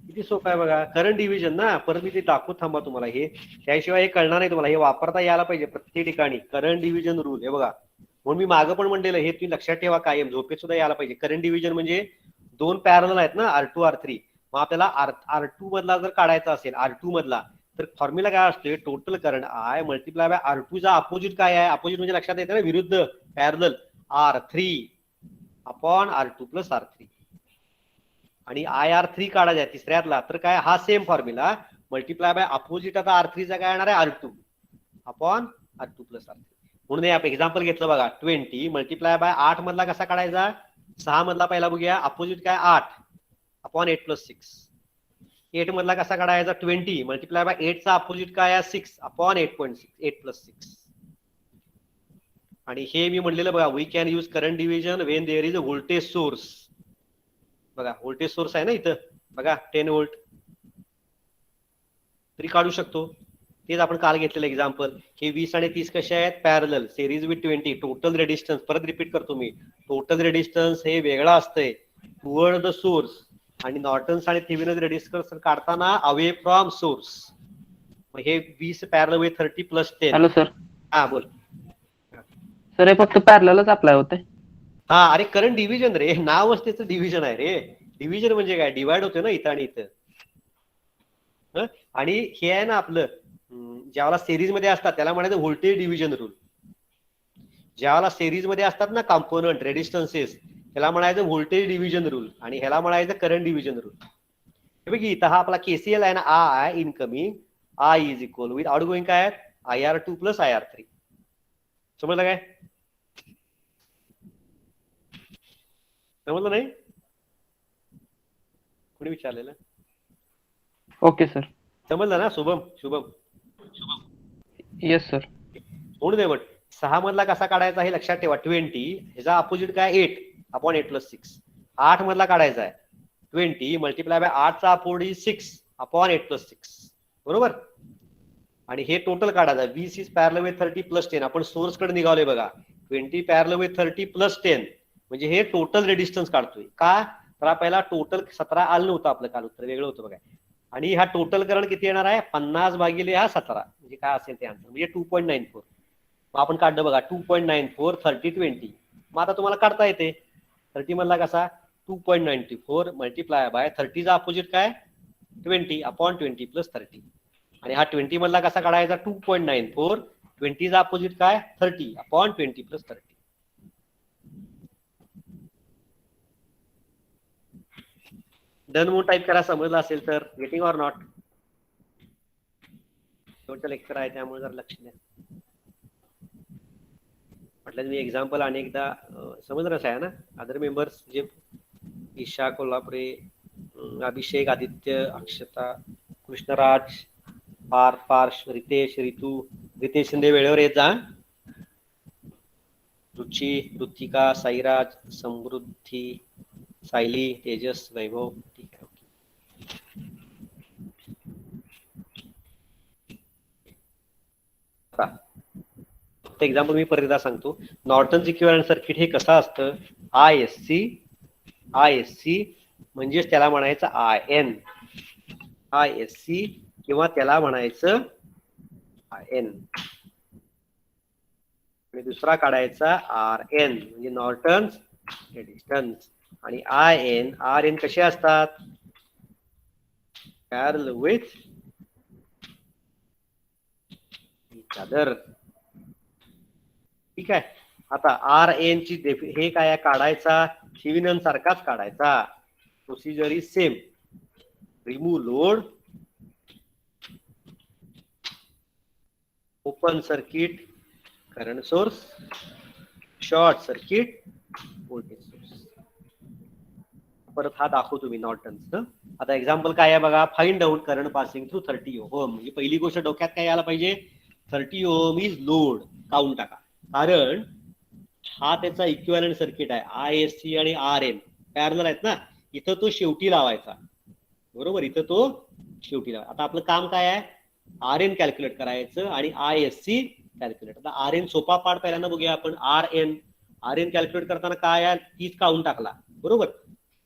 किती सोपं आहे बघा. करंट डिव्हिजन ना. परत मी ते दाखवत थांबा तुम्हाला. हे त्याशिवाय हे कळणार नाही तुम्हाला. हे वापरता यायला पाहिजे प्रत्येक ठिकाणी. करंट डिव्हिजन रूल हे बघा. म्हणून मी मागं पण म्हणलेलं हे तुम्ही लक्षात ठेवा कायम. झोपेत सुद्धा यायला पाहिजे. करंट डिव्हिजन म्हणजे दोन पॅरलल आहेत ना R2 R3. मग आपल्याला R2 मधला जर काढायचा असेल R2 मधला तर फॉर्म्युला काय असते? Total current I multiply by R2 चा अपोजिट काय आहे? अपोजिट म्हणजे लक्षात येतं ना विरुद्ध parallel R3 upon R2 plus R3. आणि IR3 काढायचा आहे तिसऱ्यातला तर काय? हा same formula multiply by opposite. आता R3 चा काय येणार आहे? R2 upon R2 plus R3. म्हणून हे आपण एक्झाम्पल घेतलं बघा. 20 मल्टिप्लाय बाय 8 मधला कसा काढायचा? 6 मधला पहिला बघूया. अपोजिट काय? 8 अपॉन 8 प्लस 6. 8 मधला कसा काढायचा? 20 मल्टिप्लाय बाय 8 चा अपोजिट काय आहे? 6 अपॉन 8.6 8 प्लस 6. आणि हे मी म्हणलेलं बघा we can use current division when there is a voltage source. बघा व्होल्टेज सोर्स आहे ना इथं बघा 10 व्होल्ट तरी काढू शकतो. तेच आपण काल घेतलेलं एक्झाम्पल. हे 20 आणि 30 कसे आहेत? पॅरलल. Series with 20. टोटल रेडिस्टन्स परत रिपीट करतो मी. टोटल रेडिस्टन्स हे वेगळा असतंय टुवर्ड द सोर्स आणि नॉर्टन्स आणि थेवेनिन रेडिस्टन्स काढताना अवे फ्रॉम सोर्स. मग हे 20 parallel with 30 plus 10. Hello sir. हा बोल सर हे फक्त पॅरललच अप्लाय होते. हा अरे करंट डिव्हिजन रे. नावच त्याचं डिव्हिजन आहे रे. डिव्हिजन म्हणजे काय? डिवाइड होते ना इथं आणि इथं. आणि हे आहे ना आपलं ज्यावेळेला सिरीज मध्ये असतात त्याला म्हणायचं व्होल्टेज डिव्हिजन रूल. ज्यावेळेला सिरीज मध्ये असतात ना कॉम्पोनंट रेडिस्टन्सेस ह्याला म्हणायचं व्होल्टेज डिव्हिजन रूल आणि ह्याला म्हणायचं करंट डिव्हिजन रूल. हे बघ इथं हा आपला KCL आहे ना. I incoming I is equal with outgoing काय आहे? IR2 plus IR3. समजलं काय? समजलं नाही? कोणी विचारलेलं? Okay sir. समजलं ना शुभम? Yes sir. म्हणून दे बट 6 मधला कसा काढायचा हे लक्षात ठेवा. 20 ह्याचा अपोजिट काय? 8 अपॉन 8 प्लस 6. 8 मधला काढायचा आहे 20 मल्टिप्लाय बाय 8 चा अपोजिट 6 अपॉन 8 प्लस 6. बरोबर. आणि हे टोटल काढायचं 20 इज पॅरलल विथ 30 प्लस 10. आपण सोर्स कडे निघालोय बघा. 20 पॅरलल विथ 30 प्लस 10 म्हणजे हे टोटल रेडिस्टन्स काढतोय. का? तर पहिला टोटल 17 आलं नव्हतं आपलं काल उत्तर वेगळं होतं बघा. आणि हा टोटल करंट किती येणार आहे 50 भागिले हा 17 म्हणजे काय असेल ते आन्सर म्हणजे 2.94. मग आपण काढलं बघा 2.94 30 20. मग आता तुम्हाला काढता येते 30 मधला कसा 2.94 मल्टिप्लाय बाय 30चा अपोजिट काय 20 अपॉन 20 प्लस 30 आणि हा 20 मधला कसा काढायचा 2.94 20चा अपोजिट काय 30 अपॉन 20 प्लस 30. डन म्हणून टाईप करा समजलं असेल तर गेटिंग ऑर नॉट. शेवटचं लेक्चर आहे त्यामुळे जर लक्ष द्या. म्हटलं मी एक्झाम्पल अनेकदा समजलंच आहे ना. अदर मेंबर्स जे ईशा कोल्हापुरे, अभिषेक, आदित्य, अक्षता, कृष्णराज, पार्श, रितेश, रितू, रितेश शिंदे वेळेवर येत जा. रुची, ऋतिका, साईराज, समृद्धी, सायली, तेजस, वैभव. ठीक आहे. एक्झाम्पल मी परत एकदा सांगतो. नॉर्टन्स इक्विव्हॅलंट सर्किट हे कसं असतं आय एस सी म्हणजेच त्याला म्हणायचं आय एस सी किंवा त्याला म्हणायचं IN आणि दुसरा काढायचा RN म्हणजे नॉर्टन्स रेझिस्टन्स. आणि RN कसे असतात पॅरलल विथ इच अदर. ठीक आहे. आता RN ची हे काय काढायचा थेवेनिन सारखाच काढायचा. Procedure is same. Remove load, open circuit current source, short circuit voltage source. परत हा दाखवतो मी नॉर्टन्स. आता एक्झाम्पल काय आहे बघा. Find out current passing through 30 ohm. म्हणजे पहिली गोष्ट डोक्यात काय यायला पाहिजे 30 ओहम इज लोड काउंट टाका. कारण हा त्याचा इक्विव्हॅलंट सर्किट आहे ISC आणि RN पॅरलल आहेत ना. इथं तो शेवटी लावायचा बरोबर. इथं तो शेवटी लावायचा. आता आपलं काम काय आहे RN कॅल्क्युलेट करायचं आणि ISC कॅल्क्युलेट. आता RN सोपा पार्ट पहिल्यांदा बघूया आपण. RN कॅल्क्युलेट करताना काय आहे तीच काउंट टाकला बरोबर.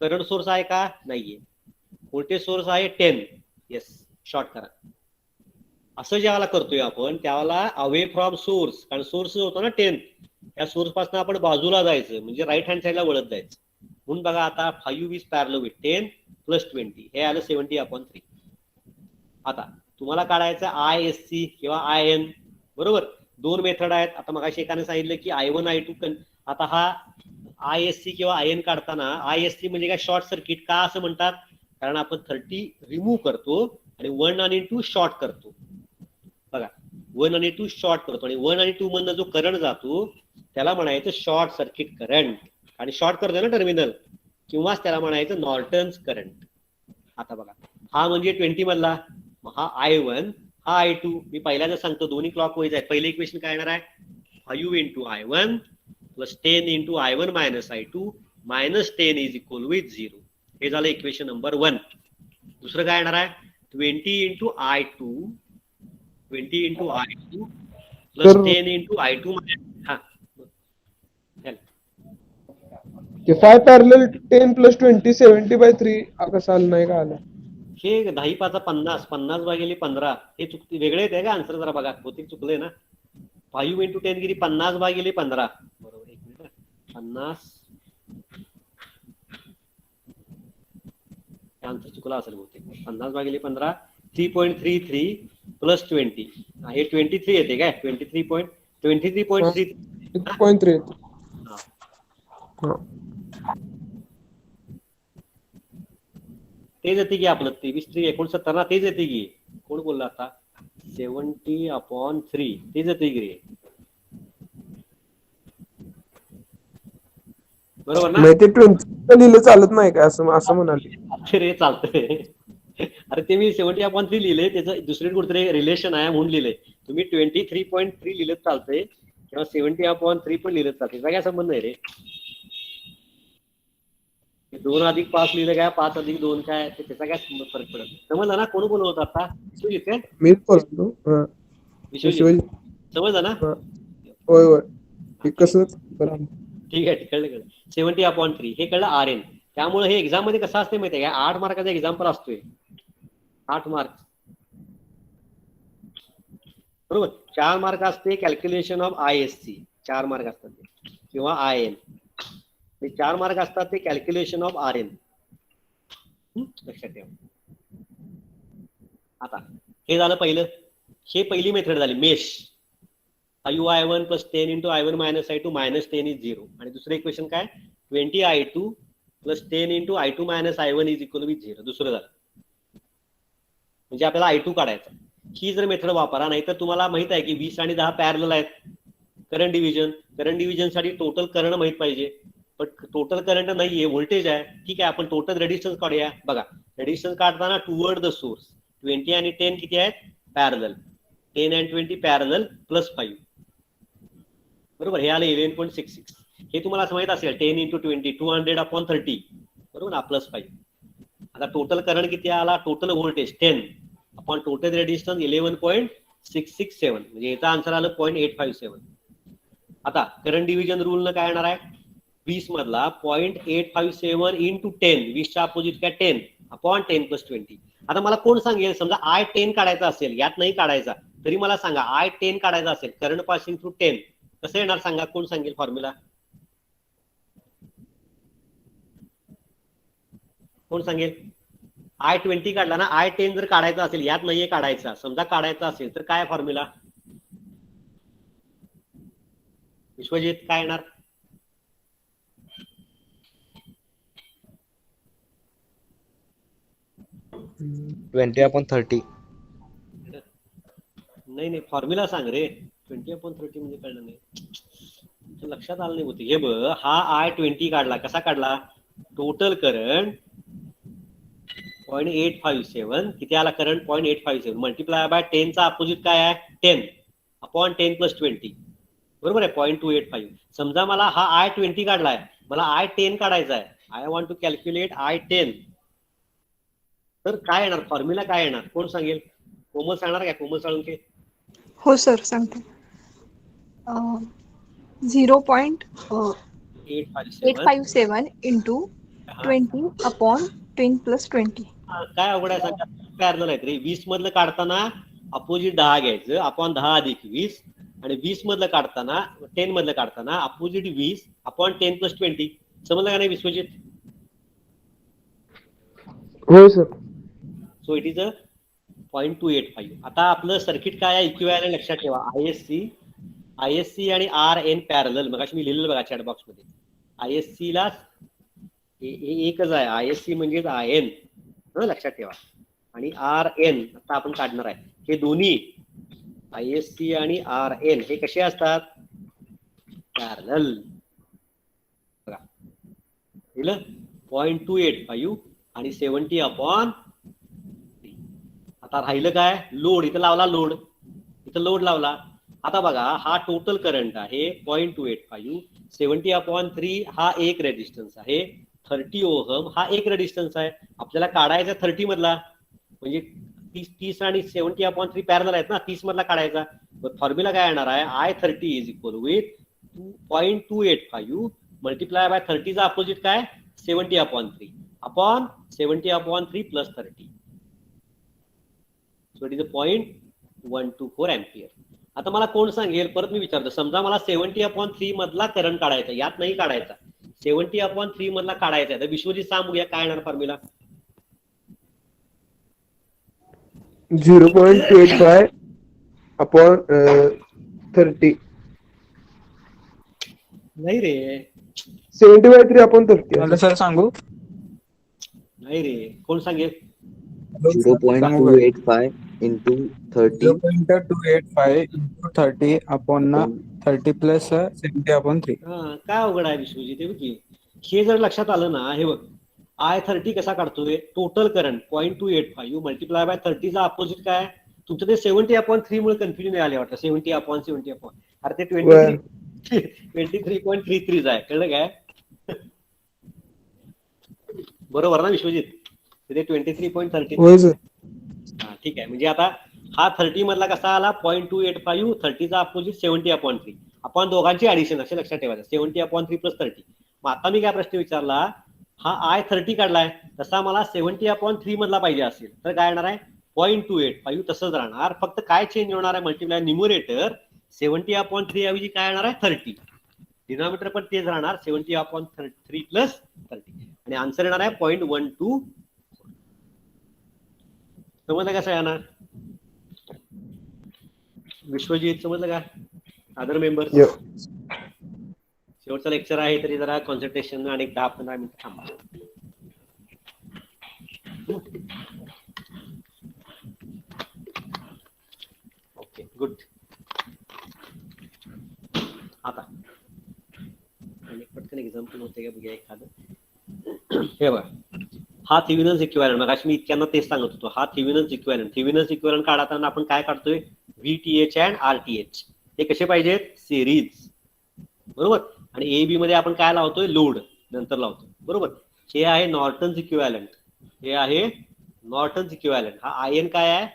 करंट सोर्स आहे का नाहीये. व्होल्टेज सोर्स आहे 10 येस शॉर्ट करा. असं ज्याला करतोय आपण त्याला अवे फ्रॉम सोर्स, कारण सोर्स होतो ना 10 त्या सोर्स पासून आपण बाजूला जायचं म्हणजे राईट हँड साईडला वळत जायचं. म्हणून बघा आता 5 इज पॅरलल विथ 10 प्लस 20 हे आलं 70/3. आता तुम्हाला काढायचं ISC किंवा IN बरोबर. दोन मेथड आहेत. आता मगाशी एकाने सांगितलं की I1 I2. आता हा ISC किंवा IN काढताना ISC म्हणजे काय शॉर्ट सर्किट का असं म्हणतात कारण आपण 30 रिमूव्ह करतो आणि 1 आणि 2 शॉर्ट करतो. बघा 1 आणि 2 शॉर्ट करतो आणि 1 आणि 2 मधनं जो करंट जातो त्याला म्हणायचं शॉर्ट सर्किट करंट आणि शॉर्ट करतो ना टर्मिनल किंवा त्याला म्हणायचं नॉर्टन्स करंट. आता बघा हा म्हणजे 20 मधला. हा I1 हा I2. मी पहिल्यांदा सांगतो दोन्ही क्लॉक वाईज आहे. पहिले इक्वेशन काय येणार आहे 5 into I1 plus 10 into I1 minus I2 minus 10 is equal with 0. हे झालं इक्वेशन नंबर 1. दुसरं काय येणार आहे 20 into I2 plus 10 into I2 हा ते 5 पॅरलल 10 प्लस 20 70/3 कसं आलं नाही का आलं. हे 10 5 50 50 भागिले 15 हे चुकते वेगळे येते का आन्सर जरा बघा बहुतेक चुकलंय ना. 5 into 10 किती 50 भागिले 15 बरोबर. एक मिनिट 50 आन्सर चुकला असेल बहुतेक. 50 भागिले 15 3.33 प्लस 20 हे 23 येते काय 23.3 तेच येते की आपलं 23 ना तेच येते की. कोण बोलला आता 70/3 तेच येते की रे बरोबर ना. ते 20 लिहिलं चालत नाही का असं म्हणाले रे चालतंय. अरे ते मी 70/3 लिहिले त्याचं दुसरे कुठतरी रिलेशन आहे म्हणून लिहिले. तुम्ही 23.3 लिहिलं चालतंय किंवा 70/3 पण लिहिलं चालतंय. त्याचा काय संबंध आहे रे. 2 अधिक 5 लिहिलं काय 5 अधिक 2 काय त्याचा काय फरक पडत. समजलं ना. कोण बोलवत आता विश्वजित काय मी बोलतो. विश्वजित समजलं ना. होय होय कसं ठीक आहे कळलं. 70/3 हे कळलं RN. त्यामुळे हे एक्झाम मध्ये कसं असते माहिती आहे का 8 मार्काचा एक्झाम्पल असतोय. 8 मार्क बरोबर. 4 मार्क असते कॅल्क्युलेशन ऑफ ISC, 4 मार्क असतात ते, किंवा IN. 4 मार्क असतात ते कॅल्क्युलेशन ऑफ RN. लक्षात ठेवा. आता हे झालं पहिलं, हे पहिली मेथड झाली mesh. 5i1 + 10 × i1 - i2 -10 is 0. आणि दुसरं इक्वेशन काय, 20i2 + 10 × i2 - i1 is equal with 0. दुसरं झालं. म्हणजे आपल्याला i2 काढायचा. ही जर मेथड वापरा, नाहीतर तुम्हाला माहित आहे की 20 आणि 10 पॅरलल आहेत. करंट डिव्हिजन साठी टोटल करंट माहित पाहिजे, पण टोटल करंट नाहीये, व्होल्टेज आहे. ठीक आहे, आपण टोटल रेडिस्टन्स काढूया. बघा, रेडिस्टन्स काढताना टुवर्ड द सोर्स 20 आणि 10 किती आहेत, पॅरलल. 10 and 20 पॅरलल +5 बरोबर. हे आले 11.66. हे तुम्हाला असं माहित असेल, 10 × 20 200/30 बरोबर ना, +5. आता टोटल करंट किती आला, टोटल व्होल्टेज 10 अपॉन टोटल रेडिस्टन्स 11.667, म्हणजे याचा आन्सर आलं 0.857. आता करंट डिव्हिजन रूल न काय येणार आहे, 20 मधला 0.857 × 10, 20च्या अपोजिट काय 10 अपॉन 10 + 20. आता मला कोण सांगेल, समजा I10 काढायचा असेल, यात नाही काढायचा तरी मला सांगा, I10 काढायचा असेल, करंट पासिंग थ्रू 10 कसं येणार सांगा, कोण सांगेल फॉर्म्युला, कोण सांगेल. I20 काढला ना, I10 जर काढायचा असेल, यात नाहीये काढायचा, समजा काढायचा असेल तर काय फॉर्म्युला, विश्वजित काय येणार. Twenty upon 30. नाही फॉर्म्युला सांग रे. 20/30 म्हणजे कळलं नाही, तुमच्या लक्षात आलं नाही होते. हे बघ, हा I20 काढला, कसा काढला, टोटल करंट 0.857, किती आला करंट 0.857 मल्टिप्लाय बाय 10 चा अपोजिट काय आहे 10 अपॉन 10 + 20 बरोबर आहे 0.285. समजा मला हा I20 काढलाय, मला I10 काढायचा आहे, I want to calculate I10, तर काय येणार फॉर्म्युला, काय येणार कोण सांगेल, कोमल सांगणार काय, कोमल साळुंके. हो सर सांगते. 0.857 × 20/10 + 20. काय अवघड आहे सांगा, पॅरलल आहेत रे. 20 मधलं काढताना अपोजिट 10 घ्यायचं अपॉन 10 + 20, आणि 20 मधलं काढताना 10 मधलं काढताना अपोजिट 20 अपॉन 10 + 20. समजलं का नाही विश्वजित. हो sir. So it is a 0.285. आता आपलं सर्किट काय आहे, इक्विव्हॅलंट लक्षात ठेवा. ISC आणि RN पॅरलल, मग मी लिहिलेलं बघा चॅट बॉक्स मध्ये. ISC ला एकच आहे, ISC म्हणजेच IN, लक्षात ठेवा. आणि RN आता आपण काढणार आहे. हे दोन्ही ISC आणि RN हे कसे असतात, पॅरलल. बघा लिहिलं 0.285 आणि 70/3. आता राहिलं काय, लोड. इथं लावला लोड, इथं लोड लावला. आता बघा, हा टोटल करंट आहे 0.285, 70/3 हा एक रेजिस्टन्स आहे, 30 ओहम हा एक रेजिस्टन्स आहे. आपल्याला काढायचा 30 मधला, म्हणजे 30 आणि 70/3 पॅरलल आहेत ना, 30 मधला काढायचा. फॉर्म्युला काय येणार आहे, I30 is equal with 0.285 multiply by 30 चा अपोजिट काय 70/3 upon 70/3 + 30. So it is 0.124 ampere. आता मला कोण सांगेल, परत मी विचारतो, समजा मला 70/3 मधला करंट काढायचा, यात नाही काढायचा, 70/3 मधला काढायचा, तर विश्वजित सांगूया काय येणार फॉर्म्युला. 0.25 अपॉन 30. नाही रे, 70/3 अपॉन 30. मला सर सांगू, नाही रे, कोण सांगेल. 0.285 into 30 0.285 × 30 अपॉन 30 + 70/3. काय अवघड आहे विश्वजित. हे बघ की, हे जर लक्षात आलं ना, हे बघ I30 कसा काढतोय, टोटल करंट 0.285 मल्टिप्लाय बाय 30 चा अपोजिट काय, तुमचं ते 70/3 मुळे कन्फ्युजन आले वाटतं. 70/70 अरे ते 23.33 आहे, कळलं काय. बरोबर ना विश्वजित, ते 23.30. होय सर. हा ठीक आहे. म्हणजे आता हा 30 मधला कसा आला 0.285, 30 चा अपोजिट 70/3 आपण दोघांची ऍडिशन असे लक्षात ठेवायचं, 70/3 + 30. मग आता मी काय प्रश्न विचारला, हा I30 काढलाय, तसा मला 70/3 मधला पाहिजे असेल तर काय येणार आहे 0.28 5 तसंच राहणार, फक्त काय चेंज होणार आहे मल्टिप्लाय न्यूमरेटर 70/3 ऐवजी काय येणार आहे 30, डिनॉमिनेटर पण तेच राहणार 70/3 प्लस 30 आणि आन्सर येणार आहे 0.12. समजलं का सगळ्यांना? विश्वजित समजलं का? अदर मेंबर शेवटचा लेक्चर आहे तरी जरा कॉन्सन्ट्रेशन आणि 10-15 मिनिट थांबा. Okay good. आता पटकन एक्झाम्पल होते का बघूया एखादं. हे बघा, हा थिव्हिनन्स इक्विव्हॅलंट, मगाशी मी इतक्यांना तेच सांगत होतो, हा थिव्हिनन्स इक्विव्हॅलंट काढताना आपण काय काढतोय VTH अँड RTH. हे कसे पाहिजेत? सिरीज, बरोबर. आणि ए बी मध्ये आपण काय लावतोय? लोड नंतर लावतोय, बरोबर. हे आहे नॉर्टन्स इक्विव्हॅलंट, हे आहे नॉर्टन्स इक्विव्हॅलंट. हा आयन काय आहे?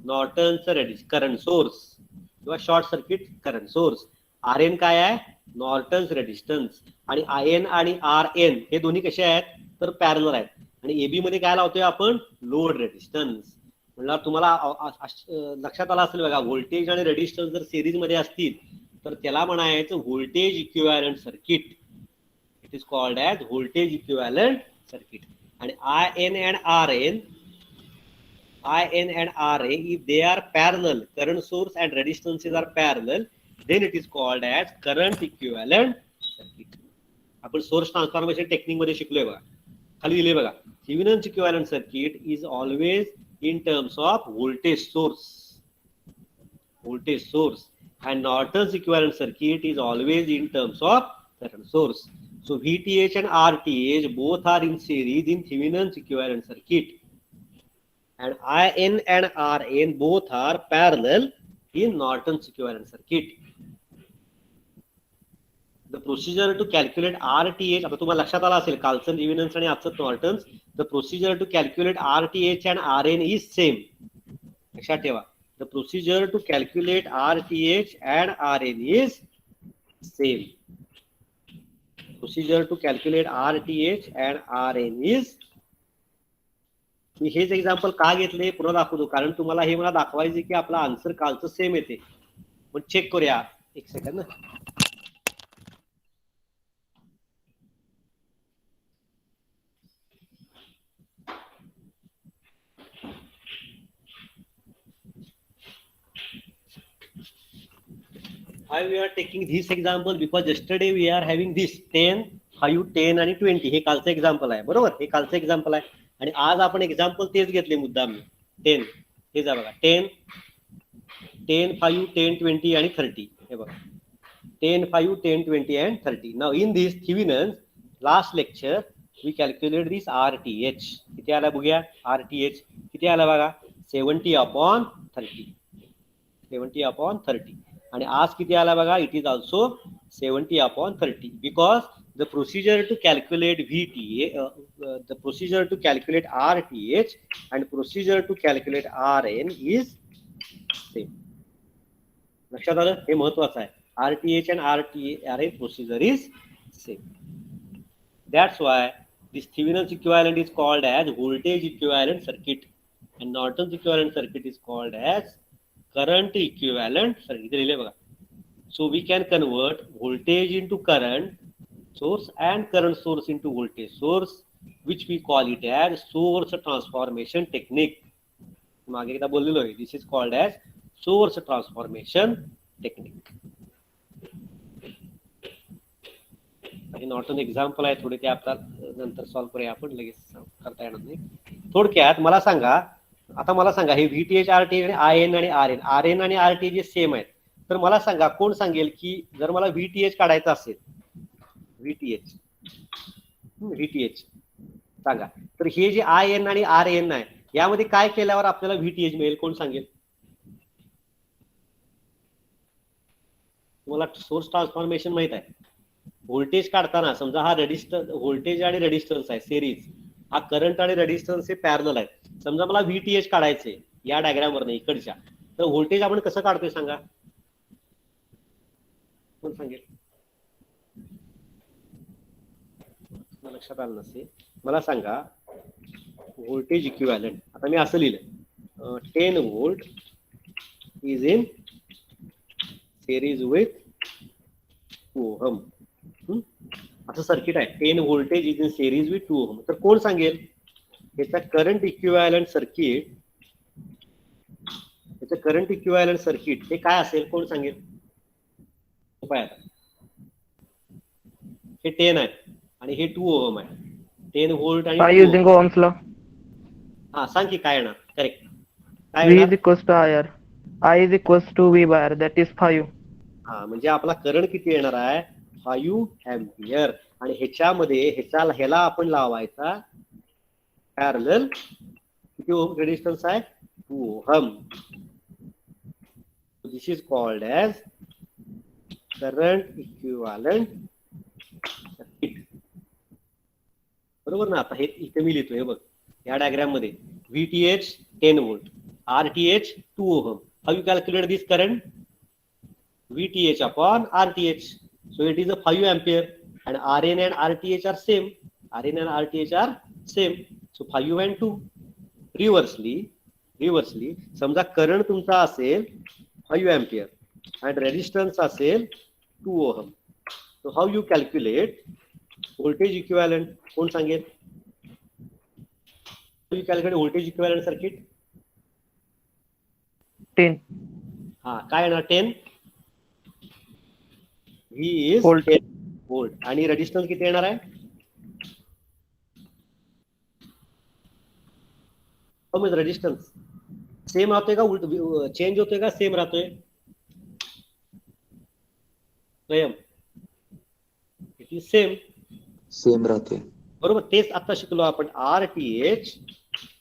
नॉर्टन्स करंट सोर्स किंवा short circuit current source. RN काय आहे? नॉर्टन्स रेडिस्टन्स. आणि IN आणि RN हे दोन्ही कसे आहेत? तर पॅरलल आहेत. आणि AB मध्ये काय लावतोय आपण? लोड रेडिस्टन्स. म्हणलं तुम्हाला लक्षात आलं असेल बघा, व्होल्टेज आणि रेडिस्टन्स जर सिरीज मध्ये असतील तर त्याला म्हणायचं voltage equivalent circuit. It is called as voltage equivalent circuit. आणि IN and RA, if they are parallel, current source and resistances are parallel, then it is called as current equivalent circuit. आपण source transformation technique मध्ये शिकलोय बघा, खाली दिले बघा, Thevenin equivalent circuit is always in terms of voltage source and Norton's equivalent circuit is always in terms of current source. So VTH and RTH both are in series in Thevenin's equivalent circuit, and IN and RN both are parallel in Norton's equivalent circuit. The procedure to calculate RTH, आता तुम्हाला लक्षात आला असेल कालचं Thevenin's आणि आजचं Norton's. The procedure to calculate RTH and RN is same. लक्षात ठेवा, the procedure to calculate RTH and RN is same. Procedure to calculate RTH and RN is. मी हेच एक्झाम्पल का घेतले पुन्हा दाखवतो, कारण तुम्हाला हे मला दाखवायचे की आपला आन्सर कालचं सेम येते. पण चेक करूया एक सेकंड ना. Why we are taking this example? Because yesterday we are having this 10, 5, 10 आणि 20. हे कालचं एक्झाम्पल आहे, बरोबर. हे कालचं एक्झाम्पल आहे आणि आज आपण एक्झाम्पल तेच घेतले मुद्दाम. 10 हे जा बघा, 10, 5, 10, 20 आणि 30. हे बघा 10, 5, 10, 20 and 30. Now in this Thevenin's last lecture we calculate this RTH. किती आला बघूया? RTH किती आला बघा? 70/30. 70/30. आणि आज किती आला बघा? It is also 70/30. Because the procedure to calculate the procedure to calculate RTH and procedure to calculate RN is same. लक्षात आलं? हे महत्वाचं आहे. RTH and RN procedure is same. That's why this Thevenin's equivalent is called as voltage equivalent circuit and Norton's equivalent circuit is called as current equivalent circuit. So we can convert voltage into current source and current source into voltage source, which we call it as source transformation technique. मागे एकदा बोललेलो आहे, this is called as source transformation technique. हे Norton example आहे, थोडे ते आता नंतर सॉल्व्ह करूया आपण, लगेच करता येणार नाही. थोडक्यात मला सांगा, आता मला सांगा हे VTH, RTH आणि IN आणि RN आणि RTH जे सेम आहेत, तर मला सांगा कोण सांगेल की जर मला VTH काढायचं असेल, VTH सांगा, तर हे जे IN आणि RN आहे यामध्ये काय केल्यावर आपल्याला VTH मिळेल? कोण सांगेल? तुम्हाला सोर्स ट्रान्सफॉर्मेशन माहित आहे. व्होल्टेज काढताना समजा हा रेडिस्टन्स, व्होल्टेज आणि रेडिस्टन्स आहे सिरीज, हा करंट आणि रेडिस्टन्स हे पॅरलल आहे. समजा मला VTH काढायचे या डायग्राम वरनं इकडच्या, तर व्होल्टेज आपण कसं काढतोय सांगा? कोण सांगेल? लक्षात आलं नसेल, मला सांगा व्होल्टेज इक्विव्हॅलंट. आता मी असं लिहिलं, 10 volt is in series with 2 ohm. असं सर्किट आहे. 10 voltage is in series with 2 ohm. तर कोण सांगेल याचा करंट इक्विव्हॅलंट सर्किट, याचं करंट इक्विव्हॅलंट सर्किट हे काय असेल, कोण सांगेल? उपाय आता हे 10 आहे आणि हे 2 ओहम आहे. 10 व्होल्ट आणि By 2 using ohm. Ohm's law, हा सांग की काय येणार. करेक्ट. काय V is येणार? equals to IR. I is equals to V by R, that is 5. हा म्हणजे आपला करंट किती येणार आहे? 5 एम्पियर. आणि ह्याच्यामध्ये ह्याला आपण लावायचा पॅरलल किती ओहम रेजिस्टन्स आहे? 2 ohm. This is called as current equivalent circuit. बरोबर ना? आता हे इथे मी लिहितोय बघ या डायग्राम मध्ये VTH 10 volt, RTH 2 ohm. How you calculate this current? VTH upon RTH. So it is a 5 ampere and RN and RTH are same. RN and RTH are same. So 5 and 2. Reversely समजा current तुमचा असेल 5 ampere and resistance असेल 2 ohm. So how you calculate voltage equivalent? कोण सांगेल? You calculate voltage equivalent circuit? 10. हा काय येणार? 10. V is Volt. 10 volt आणि रेजिस्टन्स किती येणार आहे? समज रेजिस्टन्स सेम राहतोय का उलट चेंज होतोय का सेम राहतोय? स्वयं इट इज सेम. सेम राहते. बरोबर. तेच आता शिकलो आपण. RTH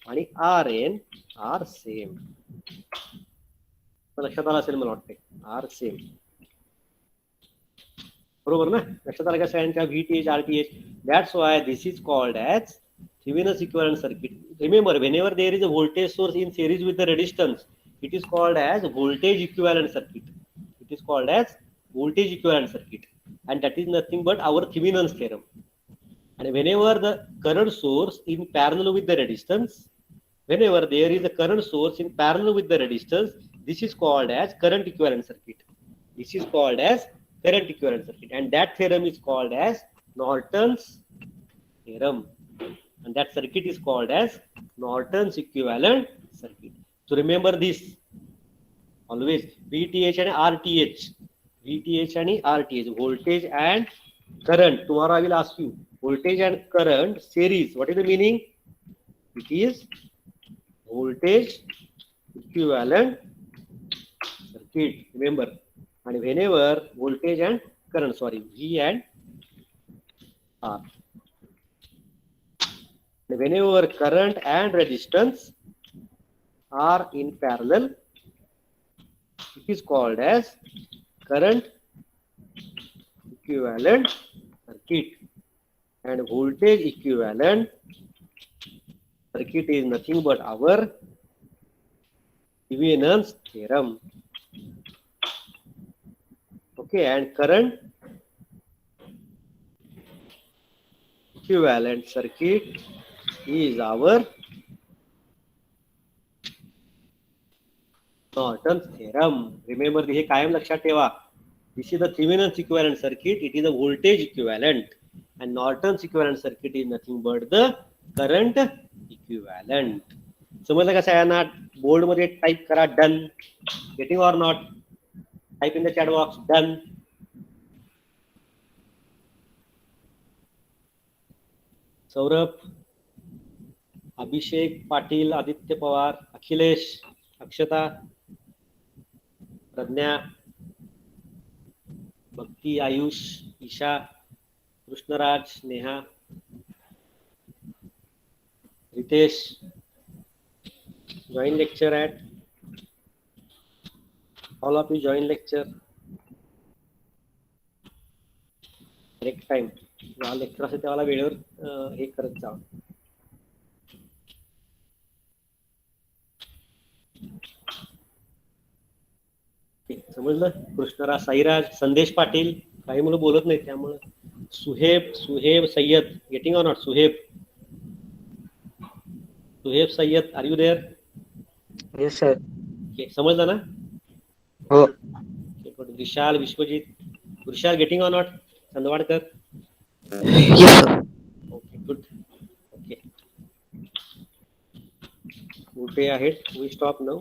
आणि RN आर सेम. लक्षात आलं असेल मला वाटते. आर सेम बरोबर ना? लक्षात आलं का सगळ्यांच्या? VTH RTH. That's why this is called as Thevenin's equivalent circuit. Remember, whenever there is a voltage source in series with the resistance, it is called as voltage equivalent circuit. It is called as voltage equivalent circuit, and that is nothing but our Thevenin's theorem. And whenever the current source in parallel with the resistance, whenever there is a current source in parallel with the resistance, this is called as current equivalent circuit. This is called as current equivalent circuit, and that theorem is called as Norton's theorem. And that circuit is called as Norton's equivalent circuit. So remember this always. VTH and RTH. VTH and RTH. Voltage and current. Tomorrow I will ask you. Voltage and current series. What is the meaning? It is voltage equivalent circuit. Remember. And whenever voltage and current, sorry, V and R. Whenever current and resistance are in parallel, it is called as current equivalent circuit, and voltage equivalent circuit is nothing but our Thevenin's theorem. Okay, and current equivalent circuit is our Norton's theorem. Remember, हे कायम लक्षात ठेवा. This is the Thevenin's equivalent circuit. It is a voltage equivalent, and Norton's equivalent circuit is nothing but the current equivalent. समजलं का सगळ्यांना? Board मध्ये type करा done. Getting or not? Type in the chat box done. Saurabh, Abhishek Patil, Aditya Pawar, Akhilesh, Akshata, Pragya, Bhakti, Ayush, Isha, Krishnaraj, Neha, Ritesh. join lecture at all of you. Join lecture correct time. जेव्हा lecture असेल तेव्हा वेळेवर हे करत जा. समजलं? कृष्णराज, साईराज, संदेश पाटील. काही मुलं बोलत नाही त्यामुळे. Suhaib Sayyad. Getting or not? Suhaib Sayyad, are you there? Yes, sir. Okay समजलं ना? हो. Okay, good. Vishal Vishwajit Vishal getting or not Chandwadkar Yes, sir. Okay good okay good day ahead we stop now